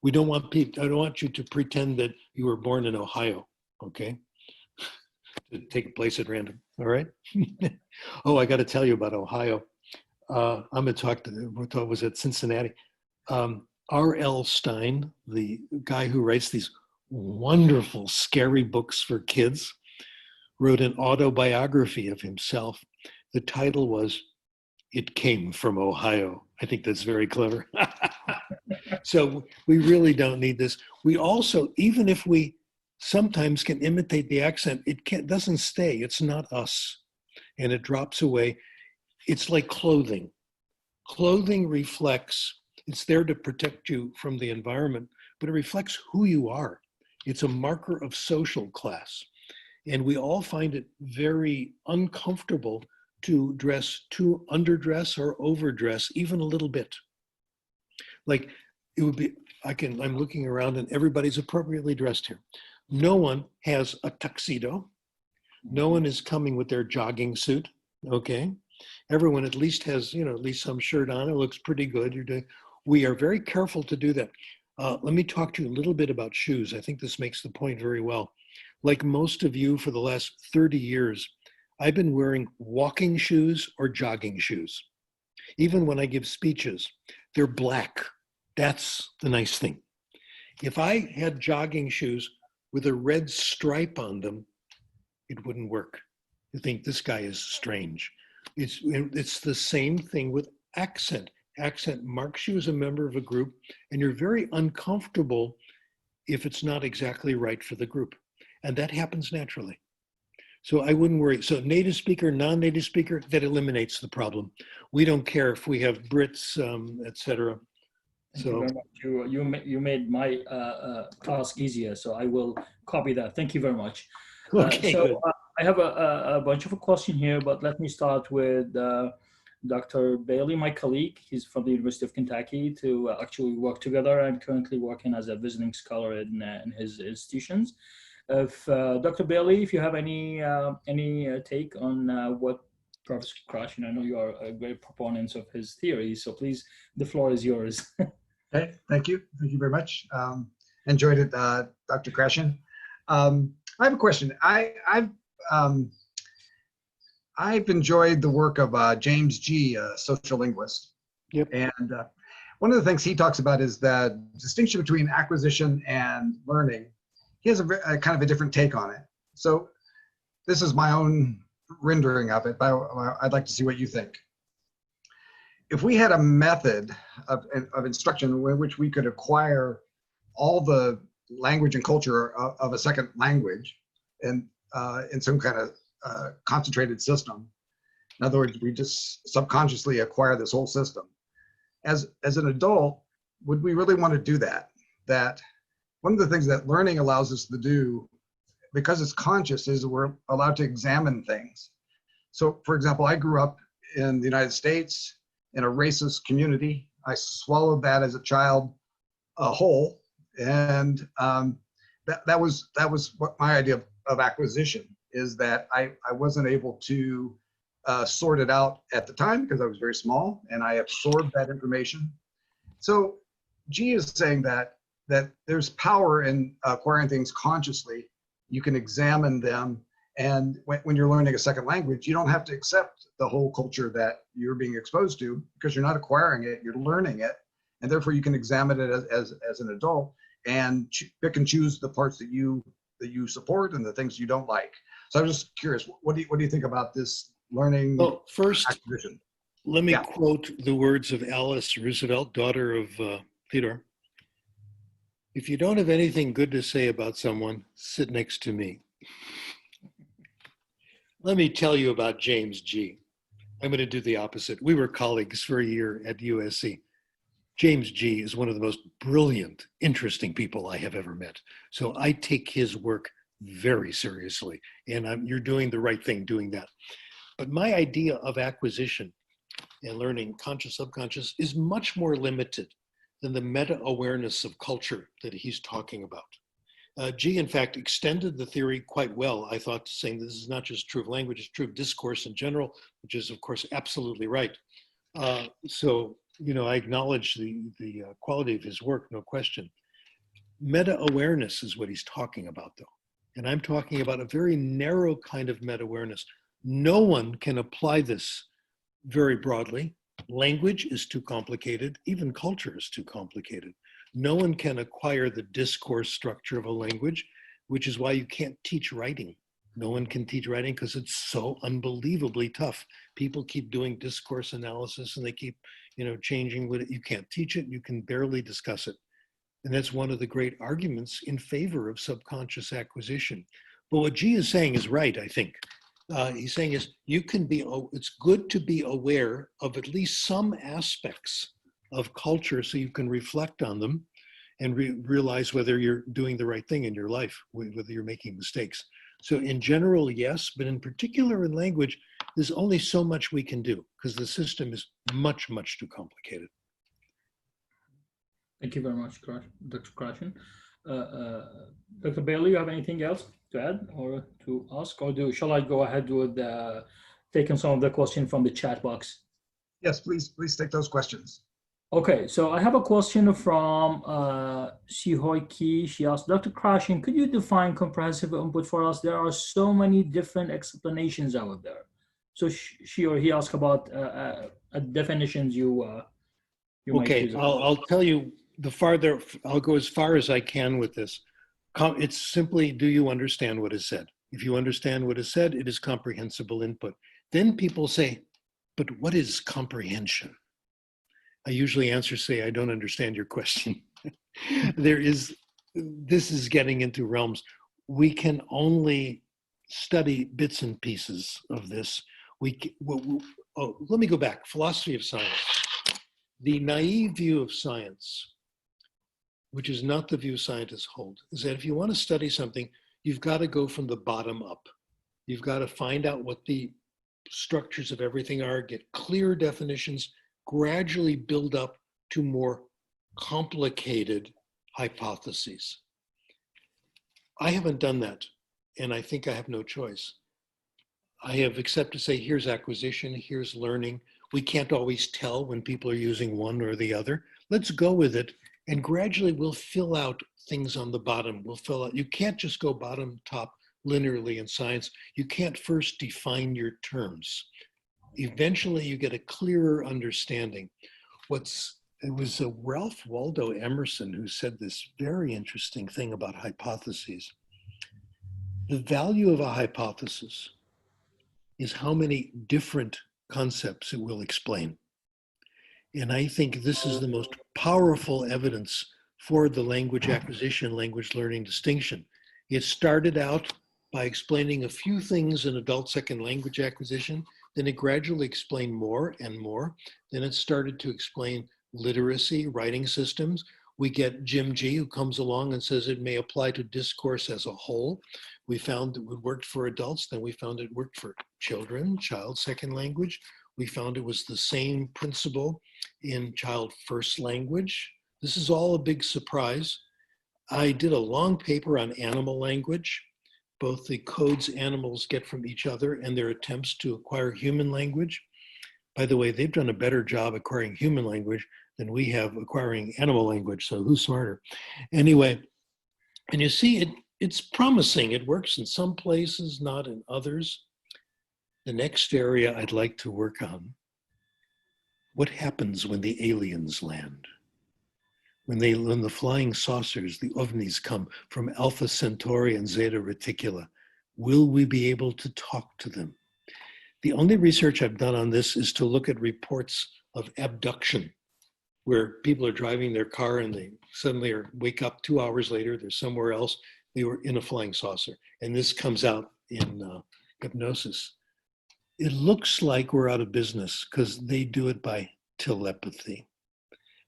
We don't want people, I don't want you to pretend that you were born in Ohio, okay? To take a place at random, all right? Oh, I got to tell you about Ohio. I'm going to talk to, was at Cincinnati. R.L. Stein, the guy who writes these wonderful, scary books for kids, wrote an autobiography of himself. The title was, It Came from Ohio. I think that's very clever. So we really don't need this. We also, even if we sometimes can imitate the accent, it doesn't stay. It's not us. And it drops away. It's like clothing. Clothing reflects, it's there to protect you from the environment, but it reflects who you are. It's a marker of social class. And we all find it very uncomfortable to dress, to underdress or overdress even a little bit. Like it would be, I'm looking around and everybody's appropriately dressed here. No one has a tuxedo. No one is coming with their jogging suit, okay? Everyone at least has, at least some shirt on. It looks pretty good. We are very careful to do that. Let me talk to you a little bit about shoes. I think this makes the point very well. Like most of you for the last 30 years, I've been wearing walking shoes or jogging shoes. Even when I give speeches, they're black. That's the nice thing. If I had jogging shoes with a red stripe on them, it wouldn't work. You think this guy is strange. It's the same thing with accent. Accent marks you as a member of a group, and you're very uncomfortable if it's not exactly right for the group. And that happens naturally. So I wouldn't worry. So native speaker, non-native speaker, that eliminates the problem. We don't care if we have Brits, etc. Thank you very much. You made my task easier, so I will copy that. Thank you very much. Okay, good. I have a bunch of a question here, but let me start with Dr. Bailey, my colleague. He's from the University of Kentucky to actually work together. I'm currently working as a visiting scholar in his institutions. If Dr. Bailey, if you have any take on what Professor Krashen, I know you are a great proponent of his theories, so please, the floor is yours. Okay, thank you very much. Enjoyed it, Dr. Krashen. I have a question. I've enjoyed the work of James G., a social linguist. Yep. And one of the things he talks about is the distinction between acquisition and learning. He has a kind of a different take on it. So this is my own rendering of it, but I'd like to see what you think. If we had a method of instruction in which we could acquire all the language and culture of a second language and in some kind of concentrated system, in other words, we just subconsciously acquire this whole system. As an adult, would we really want to do that? That one of the things that learning allows us to do, because it's conscious, is we're allowed to examine things. So, for example, I grew up in the United States in a racist community. I swallowed that as a child whole, and that was what my idea of acquisition is, that I wasn't able to sort it out at the time because I was very small, and I absorbed that information. So G is saying that there's power in acquiring things consciously. You can examine them, and when you're learning a second language, you don't have to accept the whole culture that you're being exposed to, because you're not acquiring it, you're learning it, and therefore you can examine it as an adult. and pick and choose the parts that you support and the things you don't like. So I'm just curious, what do you think about this learning Well, first, acquisition? let me Yeah. quote the words of Alice Roosevelt, daughter of Theodore. If you don't have anything good to say about someone, sit next to me. Let me tell you about James G. I'm going to do the opposite. We were colleagues for a year at USC. James G is one of the most brilliant, interesting people I have ever met. So I take his work very seriously, and you're doing the right thing doing that. But my idea of acquisition and learning, conscious, subconscious, is much more limited than the meta-awareness of culture that he's talking about. G, in fact, extended the theory quite well, I thought, saying this is not just true of language, it's true of discourse in general, which is, of course, absolutely right. So, you know, I acknowledge the quality of his work, no question. Meta-awareness is what he's talking about, though. And I'm talking about a very narrow kind of meta-awareness. No one can apply this very broadly. Language is too complicated. Even culture is too complicated. No one can acquire the discourse structure of a language, which is why you can't teach writing. No one can teach writing because it's so unbelievably tough. People keep doing discourse analysis and they keep, you know, changing what you can't teach it. You can barely discuss it. And that's one of the great arguments in favor of subconscious acquisition. But what G is saying is right, I think. He's saying is it's good to be aware of at least some aspects of culture so you can reflect on them and realize whether you're doing the right thing in your life, whether you're making mistakes. So in general, yes, but in particular in language, there's only so much we can do because the system is much, much too complicated. Thank you very much, Dr. Krashen. Dr. Bailey, you have anything else to add or to ask, or shall I go ahead with taking some of the questions from the chat box? Yes, please take those questions. Okay, so I have a question from Sihoi Ki. She asked, Dr. Krashen, could you define comprehensive input for us? There are so many different explanations out there. So she or he asked about definitions you might choose. I'll tell you I'll go as far as I can with this. It's simply, do you understand what is said? If you understand what is said, it is comprehensible input. Then people say, but what is comprehension? I usually say, I don't understand your question. This is getting into realms. We can only study bits and pieces of this. Let me go back. Philosophy of science. The naive view of science, which is not the view scientists hold, is that if you want to study something, you've got to go from the bottom up. You've got to find out what the structures of everything are, get clear definitions, gradually build up to more complicated hypotheses. I haven't done that, and I think I have no choice. I have except to say, here's acquisition, here's learning. We can't always tell when people are using one or the other. Let's go with it, and gradually we'll fill out things on the bottom. You can't just go bottom top linearly in science. You can't first define your terms. Eventually you get a clearer understanding. It was Ralph Waldo Emerson who said this very interesting thing about hypotheses. The value of a hypothesis is how many different concepts it will explain. And I think this is the most powerful evidence for the language acquisition, language learning distinction. It started out by explaining a few things in adult second language acquisition, then it gradually explained more and more. Then it started to explain literacy, writing systems. We get Jim G, who comes along and says it may apply to discourse as a whole. We found it worked for adults, then we found it worked for children, child second language. We found it was the same principle in child first language. This is all a big surprise. I did a long paper on animal language, both the codes animals get from each other and their attempts to acquire human language. By the way, they've done a better job acquiring human language than we have acquiring animal language, so who's smarter? Anyway, and you see, it's promising. It works in some places, not in others. The next area I'd like to work on, what happens when the aliens land? when the flying saucers, the ovnis, come from Alpha Centauri and Zeta Reticula, will we be able to talk to them? The only research I've done on this is to look at reports of abduction, where people are driving their car and they suddenly wake up 2 hours later, they're somewhere else, they were in a flying saucer. And this comes out in hypnosis. It looks like we're out of business because they do it by telepathy.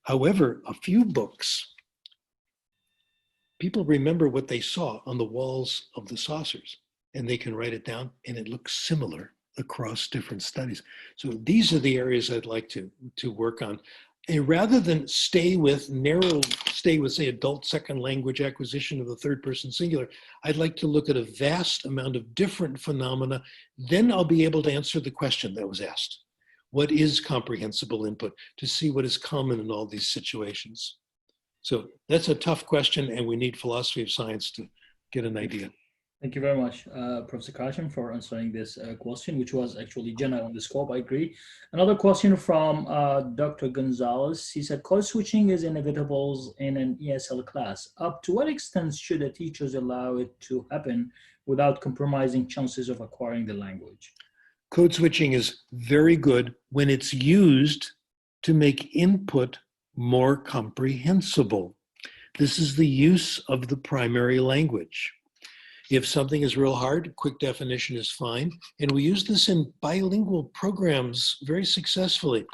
However, a few books, people remember what they saw on the walls of the saucers, and they can write it down, and it looks similar across different studies. So these are the areas I'd like to work on. And rather than stay with, say, adult second language acquisition of the third person singular, I'd like to look at a vast amount of different phenomena. Then I'll be able to answer the question that was asked. What is comprehensible input, to see what is common in all these situations? So that's a tough question, and we need philosophy of science to get an idea. Thank you very much, Professor Krashen, for answering this question, which was actually general on the scope. I agree. Another question from Dr. Gonzalez. He said, code switching is inevitable in an ESL class. Up to what extent should the teachers allow it to happen without compromising chances of acquiring the language? Code switching is very good when it's used to make input more comprehensible. This is the use of the primary language. If something is real hard, quick definition is fine. And we use this in bilingual programs very successfully.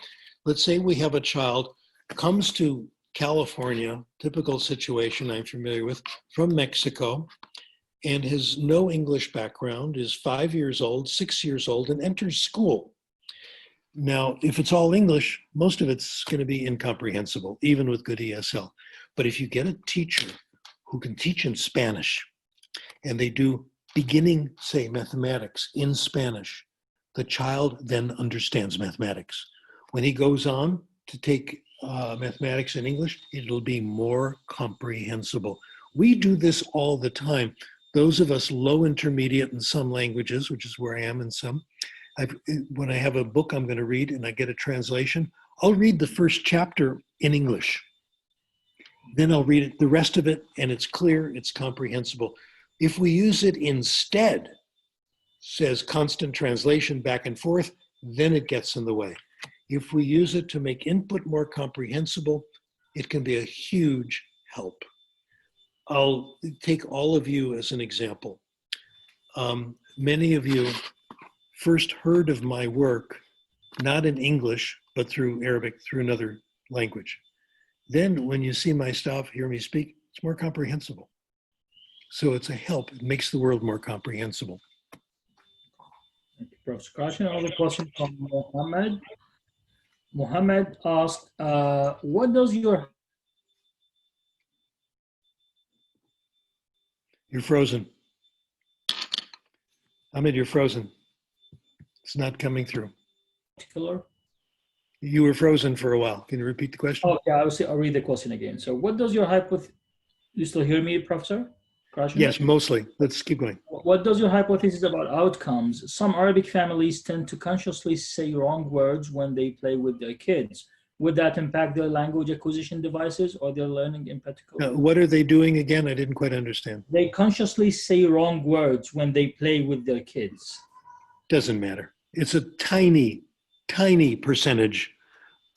Let's say we have a child comes to California, typical situation I'm familiar with, from Mexico, and has no English background, is 5 years old, 6 years old, and enters school. Now, if it's all English, most of it's going to be incomprehensible, even with good ESL. But if you get a teacher who can teach in Spanish, and they do beginning, say, mathematics in Spanish, the child then understands mathematics. When he goes on to take mathematics in English, it'll be more comprehensible. We do this all the time. Those of us low intermediate in some languages, which is where I am in some, when I have a book I'm going to read and I get a translation, I'll read the first chapter in English. Then I'll read the rest of it, and it's clear, it's comprehensible. If we use it instead, says constant translation back and forth, then it gets in the way. If we use it to make input more comprehensible, it can be a huge help. I'll take all of you as an example. Many of you first heard of my work, not in English, but through Arabic, through another language. Then when you see my stuff, hear me speak, it's more comprehensible. So it's a help. It makes the world more comprehensible. Thank you, Professor Krashen. Another question from Mohammed. Mohammed asked, what does your... You're frozen. Ahmed, you're frozen. It's not coming through. particular? You were frozen for a while. Can you repeat the question? Okay, I'll read the question again. So what does your hypothesis... You still hear me, Professor Krashen? Yes, mostly. Let's keep going. What does your hypothesis about outcomes? Some Arabic families tend to consciously say wrong words when they play with their kids. Would that impact their language acquisition devices or their learning in particular? What are they doing again? I didn't quite understand. They consciously say wrong words when they play with their kids. Doesn't matter. It's a tiny, tiny percentage.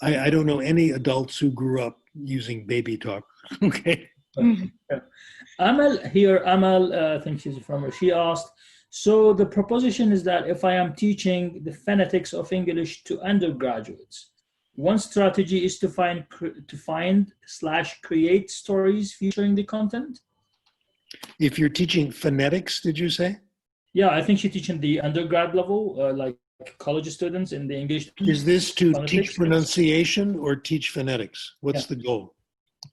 I don't know any adults who grew up using baby talk. Okay. Amal, I think she's from her, she asked, so the proposition is that if I am teaching the phonetics of English to undergraduates, one strategy is to find/create stories featuring the content? If you're teaching phonetics, did you say? Yeah, I think she's teaching the undergrad level, like college students in the English. Is this to phonetics. teach pronunciation or teach phonetics? What's the goal?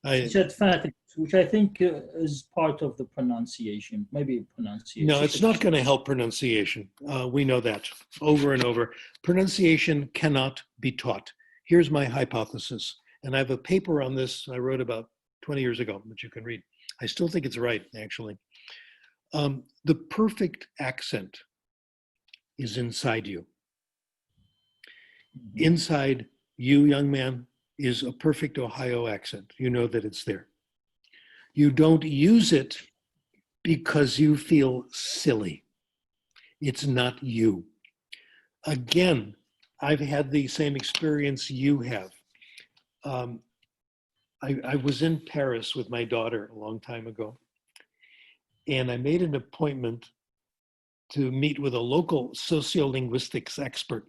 She said phonetics, which I think is part of the pronunciation, maybe pronunciation. No, it's not going to help pronunciation. We know that over and over. Pronunciation cannot be taught. Here's my hypothesis. And I have a paper on this I wrote about 20 years ago, which you can read. I still think it's right, actually. The perfect accent is inside you. Inside you, young man, is a perfect Ohio accent. You know that it's there. You don't use it because you feel silly. It's not you. Again, I've had the same experience you have. I was in Paris with my daughter a long time ago, and I made an appointment to meet with a local sociolinguistics expert.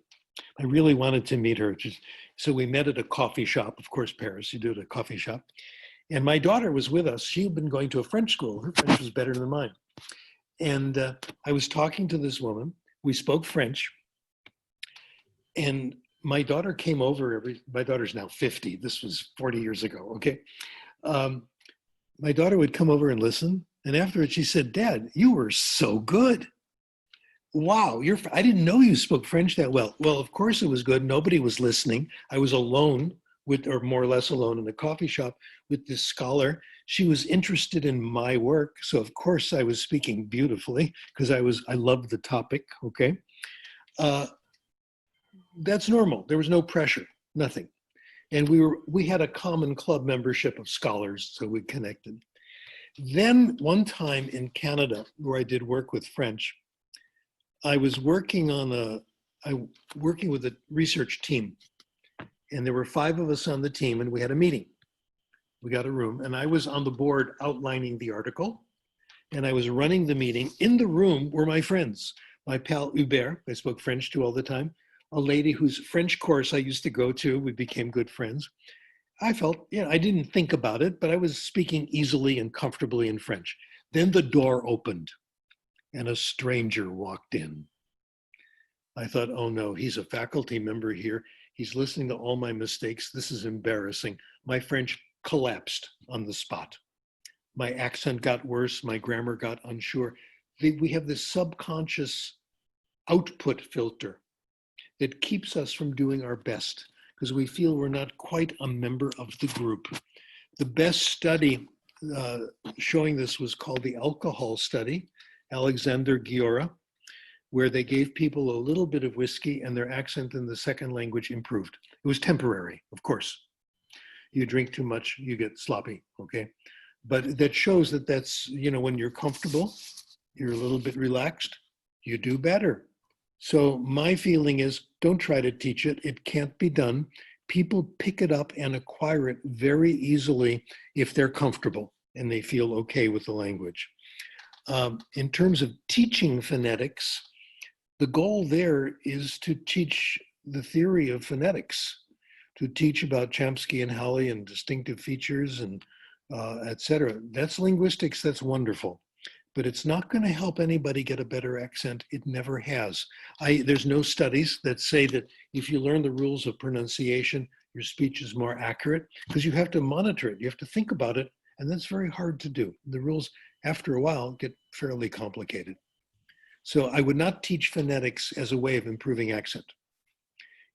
I really wanted to meet her. So we met at a coffee shop. Of course, Paris, you do it at a coffee shop. And my daughter was with us. She had been going to a French school. Her French was better than mine. And I was talking to this woman. We spoke French. And my daughter came over. My daughter's now 50. This was 40 years ago, okay? My daughter would come over and listen. And afterwards she said, "Dad, you were so good. Wow, I didn't know you spoke French that well." Well, of course it was good. Nobody was listening. I was alone or more or less alone in the coffee shop with this scholar. She was interested in my work. So of course I was speaking beautifully because I loved the topic, okay? That's normal. There was no pressure, nothing. And we had a common club membership of scholars, so we connected. Then one time in Canada, where I did work with French, I was working with a research team, and there were 5 of us on the team, and we had a meeting. We got a room, and I was on the board outlining the article, and I was running the meeting. In the room were my friends, my pal Hubert, I spoke French to all the time, a lady whose French course I used to go to. We became good friends. I felt, I didn't think about it, but I was speaking easily and comfortably in French. Then the door opened and a stranger walked in. I thought, oh no, he's a faculty member here. He's listening to all my mistakes. This is embarrassing. My French collapsed on the spot. My accent got worse. My grammar got unsure. We have this subconscious output filter that keeps us from doing our best because we feel we're not quite a member of the group. The best study showing this was called the alcohol study, Alexander Giora, where they gave people a little bit of whiskey and their accent in the second language improved. It was temporary, of course. You drink too much, you get sloppy, okay? But that shows that that's, when you're comfortable, you're a little bit relaxed, you do better. So my feeling is, don't try to teach it. It can't be done. People pick it up and acquire it very easily if they're comfortable and they feel okay with the language. In terms of teaching phonetics, the goal there is to teach the theory of phonetics, to teach about Chomsky and Halley and distinctive features and et cetera. That's linguistics, that's wonderful. But it's not going to help anybody get a better accent. It never has. There's no studies that say that if you learn the rules of pronunciation, your speech is more accurate, because you have to monitor it. You have to think about it, and that's very hard to do. The rules, after a while, get fairly complicated. So I would not teach phonetics as a way of improving accent.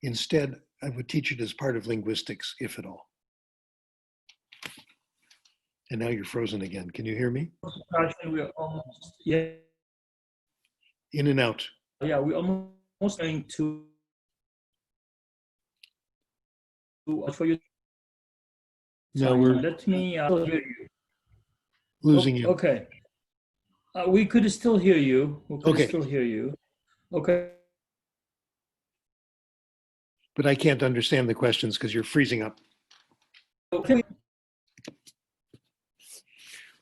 Instead, I would teach it as part of linguistics, if at all. And now you're frozen again. Can you hear me? We're almost, yeah. In and out. Yeah, we're almost going to for you. No, we're let me hear you. Losing you. Okay. We could still hear you. We could Okay. still hear you. Okay. But I can't understand the questions because you're freezing up. Okay.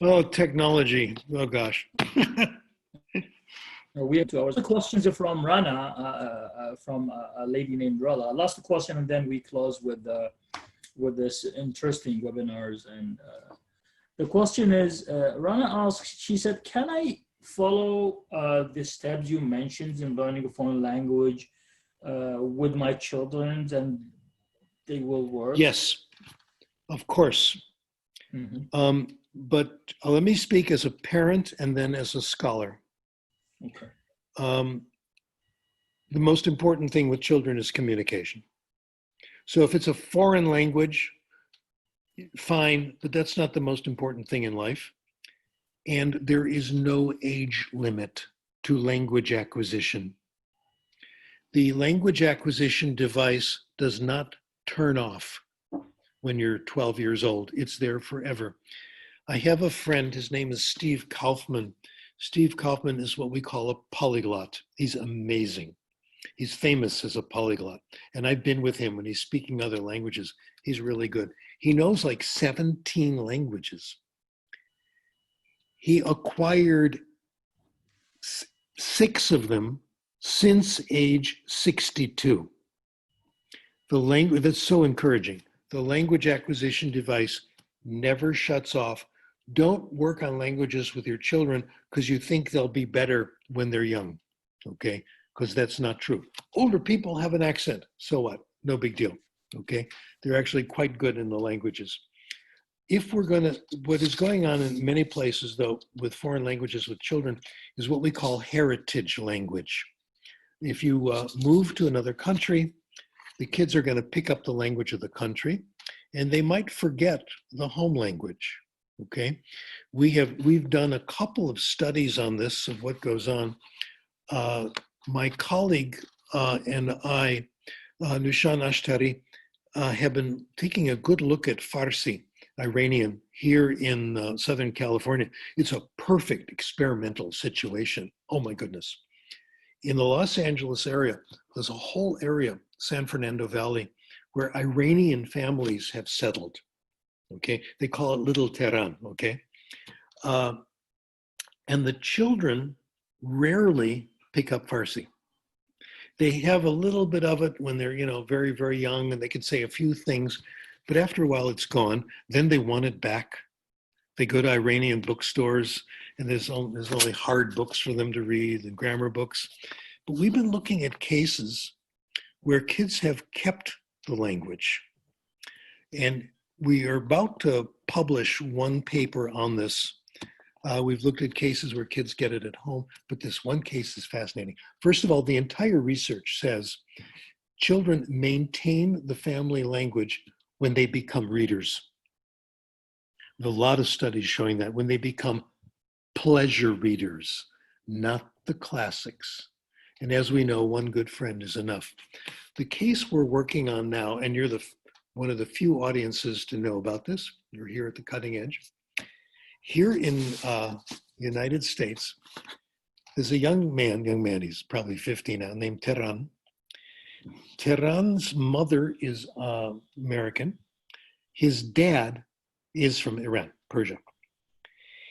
Oh, technology. Oh, gosh. We have 2 hours. The questions are from Rana, from a lady named Rella. Last question, and then we close with this interesting webinars. And the question is, Rana asks, she said, can I follow the steps you mentioned in learning a foreign language with my children, and they will work? Yes, of course. Mm-hmm. But let me speak as a parent and then as a scholar. Okay. The most important thing with children is communication. So if it's a foreign language, fine, but that's not the most important thing in life. And there is no age limit to language acquisition. The language acquisition device does not turn off when you're 12 years old. It's there forever. I have a friend, his name is Steve Kaufman. Steve Kaufman is what we call a polyglot. He's amazing. He's famous as a polyglot. And I've been with him when he's speaking other languages. He's really good. He knows like 17 languages. He acquired 6 of them since age 62. The language, that's so encouraging. The language acquisition device never shuts off. Don't work on languages with your children because you think they'll be better when they're young, okay? Because that's not true. Older people have an accent, so what? No big deal, okay? They're actually quite good in the languages. If we're gonna, what is going on in many places though, with foreign languages with children, is what we call heritage language. If you move to another country, the kids are gonna pick up the language of the country, and they might forget the home language, okay? We've done a couple of studies on this, of what goes on. My colleague and I, Nushan Ashtari, have been taking a good look at Farsi, Iranian, here in Southern California. It's a perfect experimental situation. Oh my goodness. In the Los Angeles area, there's a whole area, San Fernando Valley, where Iranian families have settled, okay? They call it Little Tehran, okay? And the children rarely pick up Farsi. They have a little bit of it when they're, very, very young, and they can say a few things, but after a while it's gone. Then they want it back. They go to Iranian bookstores, and there's only hard books for them to read and grammar books. But we've been looking at cases where kids have kept the language. And we are about to publish one paper on this. We've looked at cases where kids get it at home, but this one case is fascinating. First of all, the entire research says children maintain the family language when they become readers. There's a lot of studies showing that when they become pleasure readers, not the classics. And as we know, one good friend is enough. The case we're working on now, and you're one of the few audiences to know about this, you're here at the cutting edge. Here in the United States, there's a young man, he's probably 50 now, named Tehran. Tehran's mother is American. His dad is from Iran, Persia.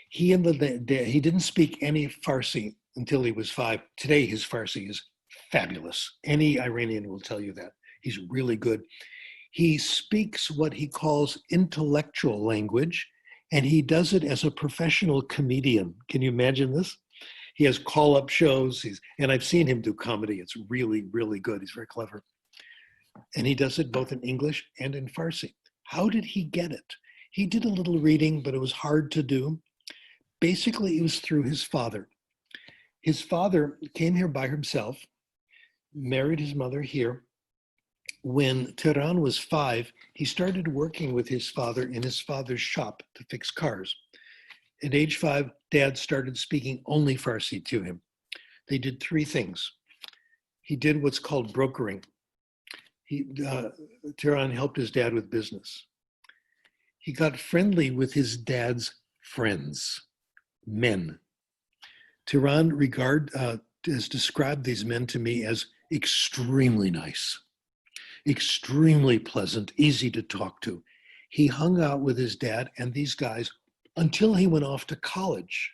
He didn't speak any Farsi until he was 5. Today, his Farsi is fabulous. Any Iranian will tell you that. He's really good. He speaks what he calls intellectual language, and he does it as a professional comedian. Can you imagine this? He has call-up shows, and I've seen him do comedy. It's really, really good. He's very clever. And he does it both in English and in Farsi. How did he get it? He did a little reading, but it was hard to do. Basically, it was through his father. His father came here by himself, married his mother here. When Tehran was 5, he started working with his father in his father's shop to fix cars. At age 5, Dad started speaking only Farsi to him. They did 3 things. He did what's called brokering. Tehran helped his dad with business. He got friendly with his dad's friends, men. Tehran has described these men to me as extremely nice, extremely pleasant, easy to talk to. He hung out with his dad and these guys until he went off to college.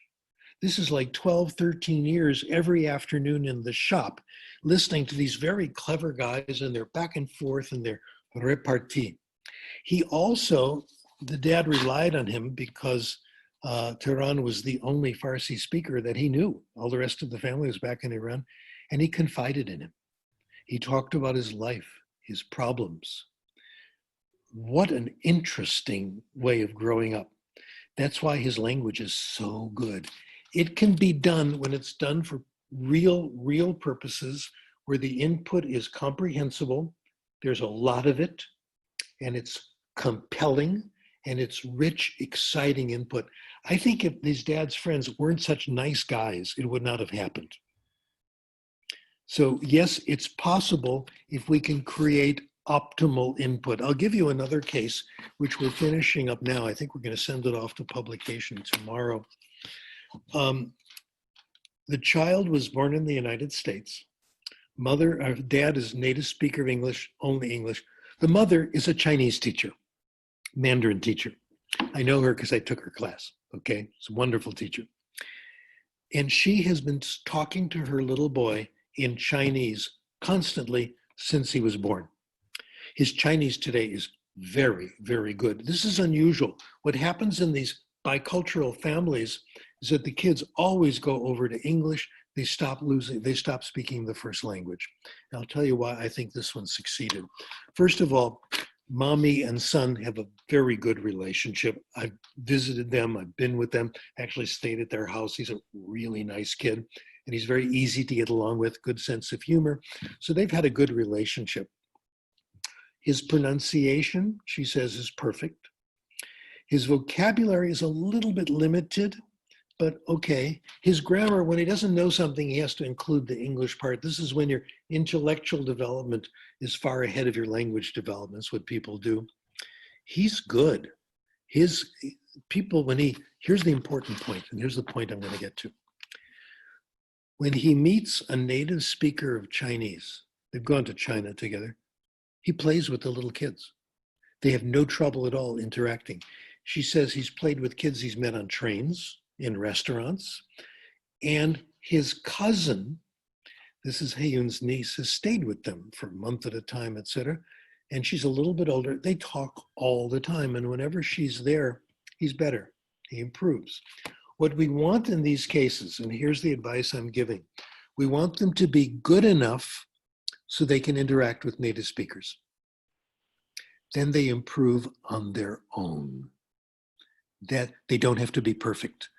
This is like 12, 13 years every afternoon in the shop, listening to these very clever guys and their back and forth and their repartee. The dad relied on him because Tehran was the only Farsi speaker that he knew. All the rest of the family was back in Iran, and he confided in him. He talked about his life, his problems. What an interesting way of growing up. That's why his language is so good. It can be done when it's done for real purposes, where the input is comprehensible, there's a lot of it, and it's compelling, and it's rich, exciting input. I think if these dad's friends weren't such nice guys, it would not have happened. So yes, it's possible if we can create optimal input. I'll give you another case, which we're finishing up now. I think we're going to send it off to publication tomorrow. The child was born in the United States. Dad is native speaker of English, only English. The mother is a Chinese teacher, Mandarin teacher. I know her because I took her class, okay? It's a wonderful teacher. And she has been talking to her little boy in Chinese constantly since he was born. His Chinese today is very, very good. This is unusual. What happens in these bicultural families is that the kids always go over to English. They stop speaking the first language. And I'll tell you why I think this one succeeded. First of all, mommy and son have a very good relationship. I've visited them, I've been with them, actually stayed at their house. He's a really nice kid, and he's very easy to get along with, good sense of humor. So they've had a good relationship. His pronunciation, she says, is perfect. His vocabulary is a little bit limited, but okay. His grammar, when he doesn't know something, he has to include the English part. This is when your intellectual development is far ahead of your language development. It's what people do. He's good. Here's the important point, and here's the point I'm going to get to. When he meets a native speaker of Chinese, they've gone to China together, he plays with the little kids. They have no trouble at all interacting. She says he's played with kids he's met on trains, in restaurants, and his cousin, this is Heyun's niece, has stayed with them for a month at a time, etc. And she's a little bit older. They talk all the time, and whenever she's there, he's better. He improves. What we want in these cases, and here's the advice I'm giving, we want them to be good enough so they can interact with native speakers. Then they improve on their own. That they don't have to be perfect.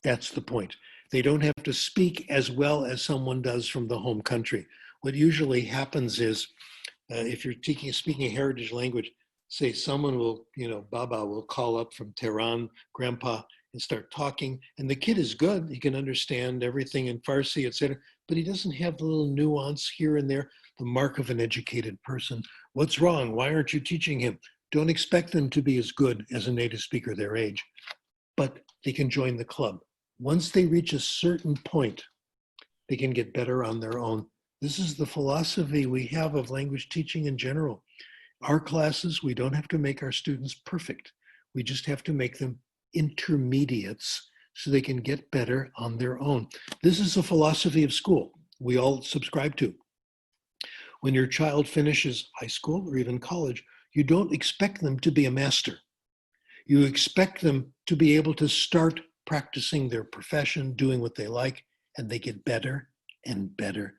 That's the point. They don't have to speak as well as someone does from the home country. What usually happens is, if you're speaking a heritage language, say someone will, Baba will call up from Tehran, Grandpa, and start talking, and the kid is good. He can understand everything in Farsi, etc., but he doesn't have the little nuance here and there, the mark of an educated person. What's wrong? Why aren't you teaching him? Don't expect them to be as good as a native speaker their age, but they can join the club. Once they reach a certain point, they can get better on their own. This is the philosophy we have of language teaching in general. Our classes, we don't have to make our students perfect. We just have to make them intermediates so they can get better on their own. This is a philosophy of school we all subscribe to. When your child finishes high school or even college, you don't expect them to be a master. You expect them to be able to start practicing their profession, doing what they like, and they get better and better.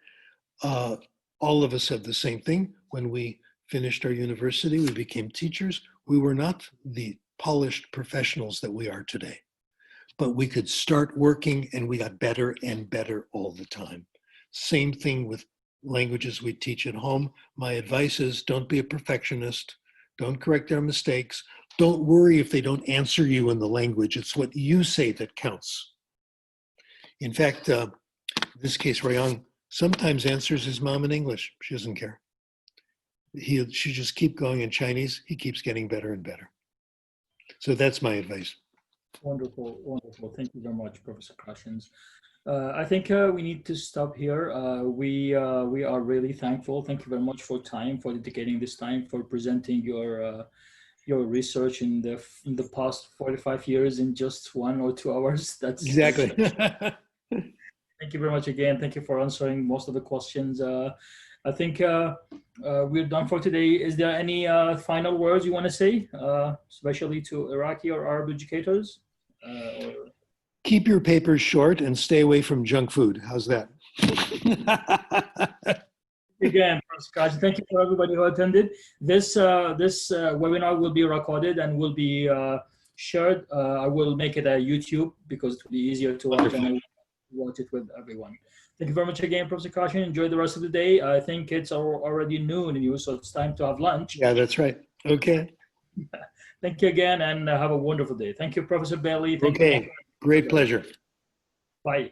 All of us have the same thing. When we finished our university, we became teachers. We were not the polished professionals that we are today, but we could start working and we got better and better all the time. Same thing with languages we teach at home. My advice is don't be a perfectionist. Don't correct their mistakes. Don't worry if they don't answer you in the language. It's what you say that counts. In fact, in this case, Rayong sometimes answers his mom in English. She doesn't care. She just keep going in Chinese. He keeps getting better and better. So that's my advice. Wonderful, wonderful. Thank you very much, Professor Krashen. I think we need to stop here. We are really thankful. Thank you very much for dedicating this time, for presenting your research in the past 45 years in just 1 or 2 hours. That's exactly. Thank you very much again. Thank you for answering most of the questions. I think we're done for today. Is there any final words you want to say, especially to Iraqi or Arab educators? Keep your papers short and stay away from junk food. How's that? Again, Professor, thank you for everybody who attended. This webinar will be recorded and will be shared. I will make it a YouTube because it will be easier to watch, and I will watch it with everyone. Thank you very much again, Professor Krashen. Enjoy the rest of the day. I think it's already noon in you, so it's time to have lunch. Yeah, that's right. Okay. Thank you again, and have a wonderful day. Thank you, Professor Bailey. Thank you. You. Great pleasure. Bye.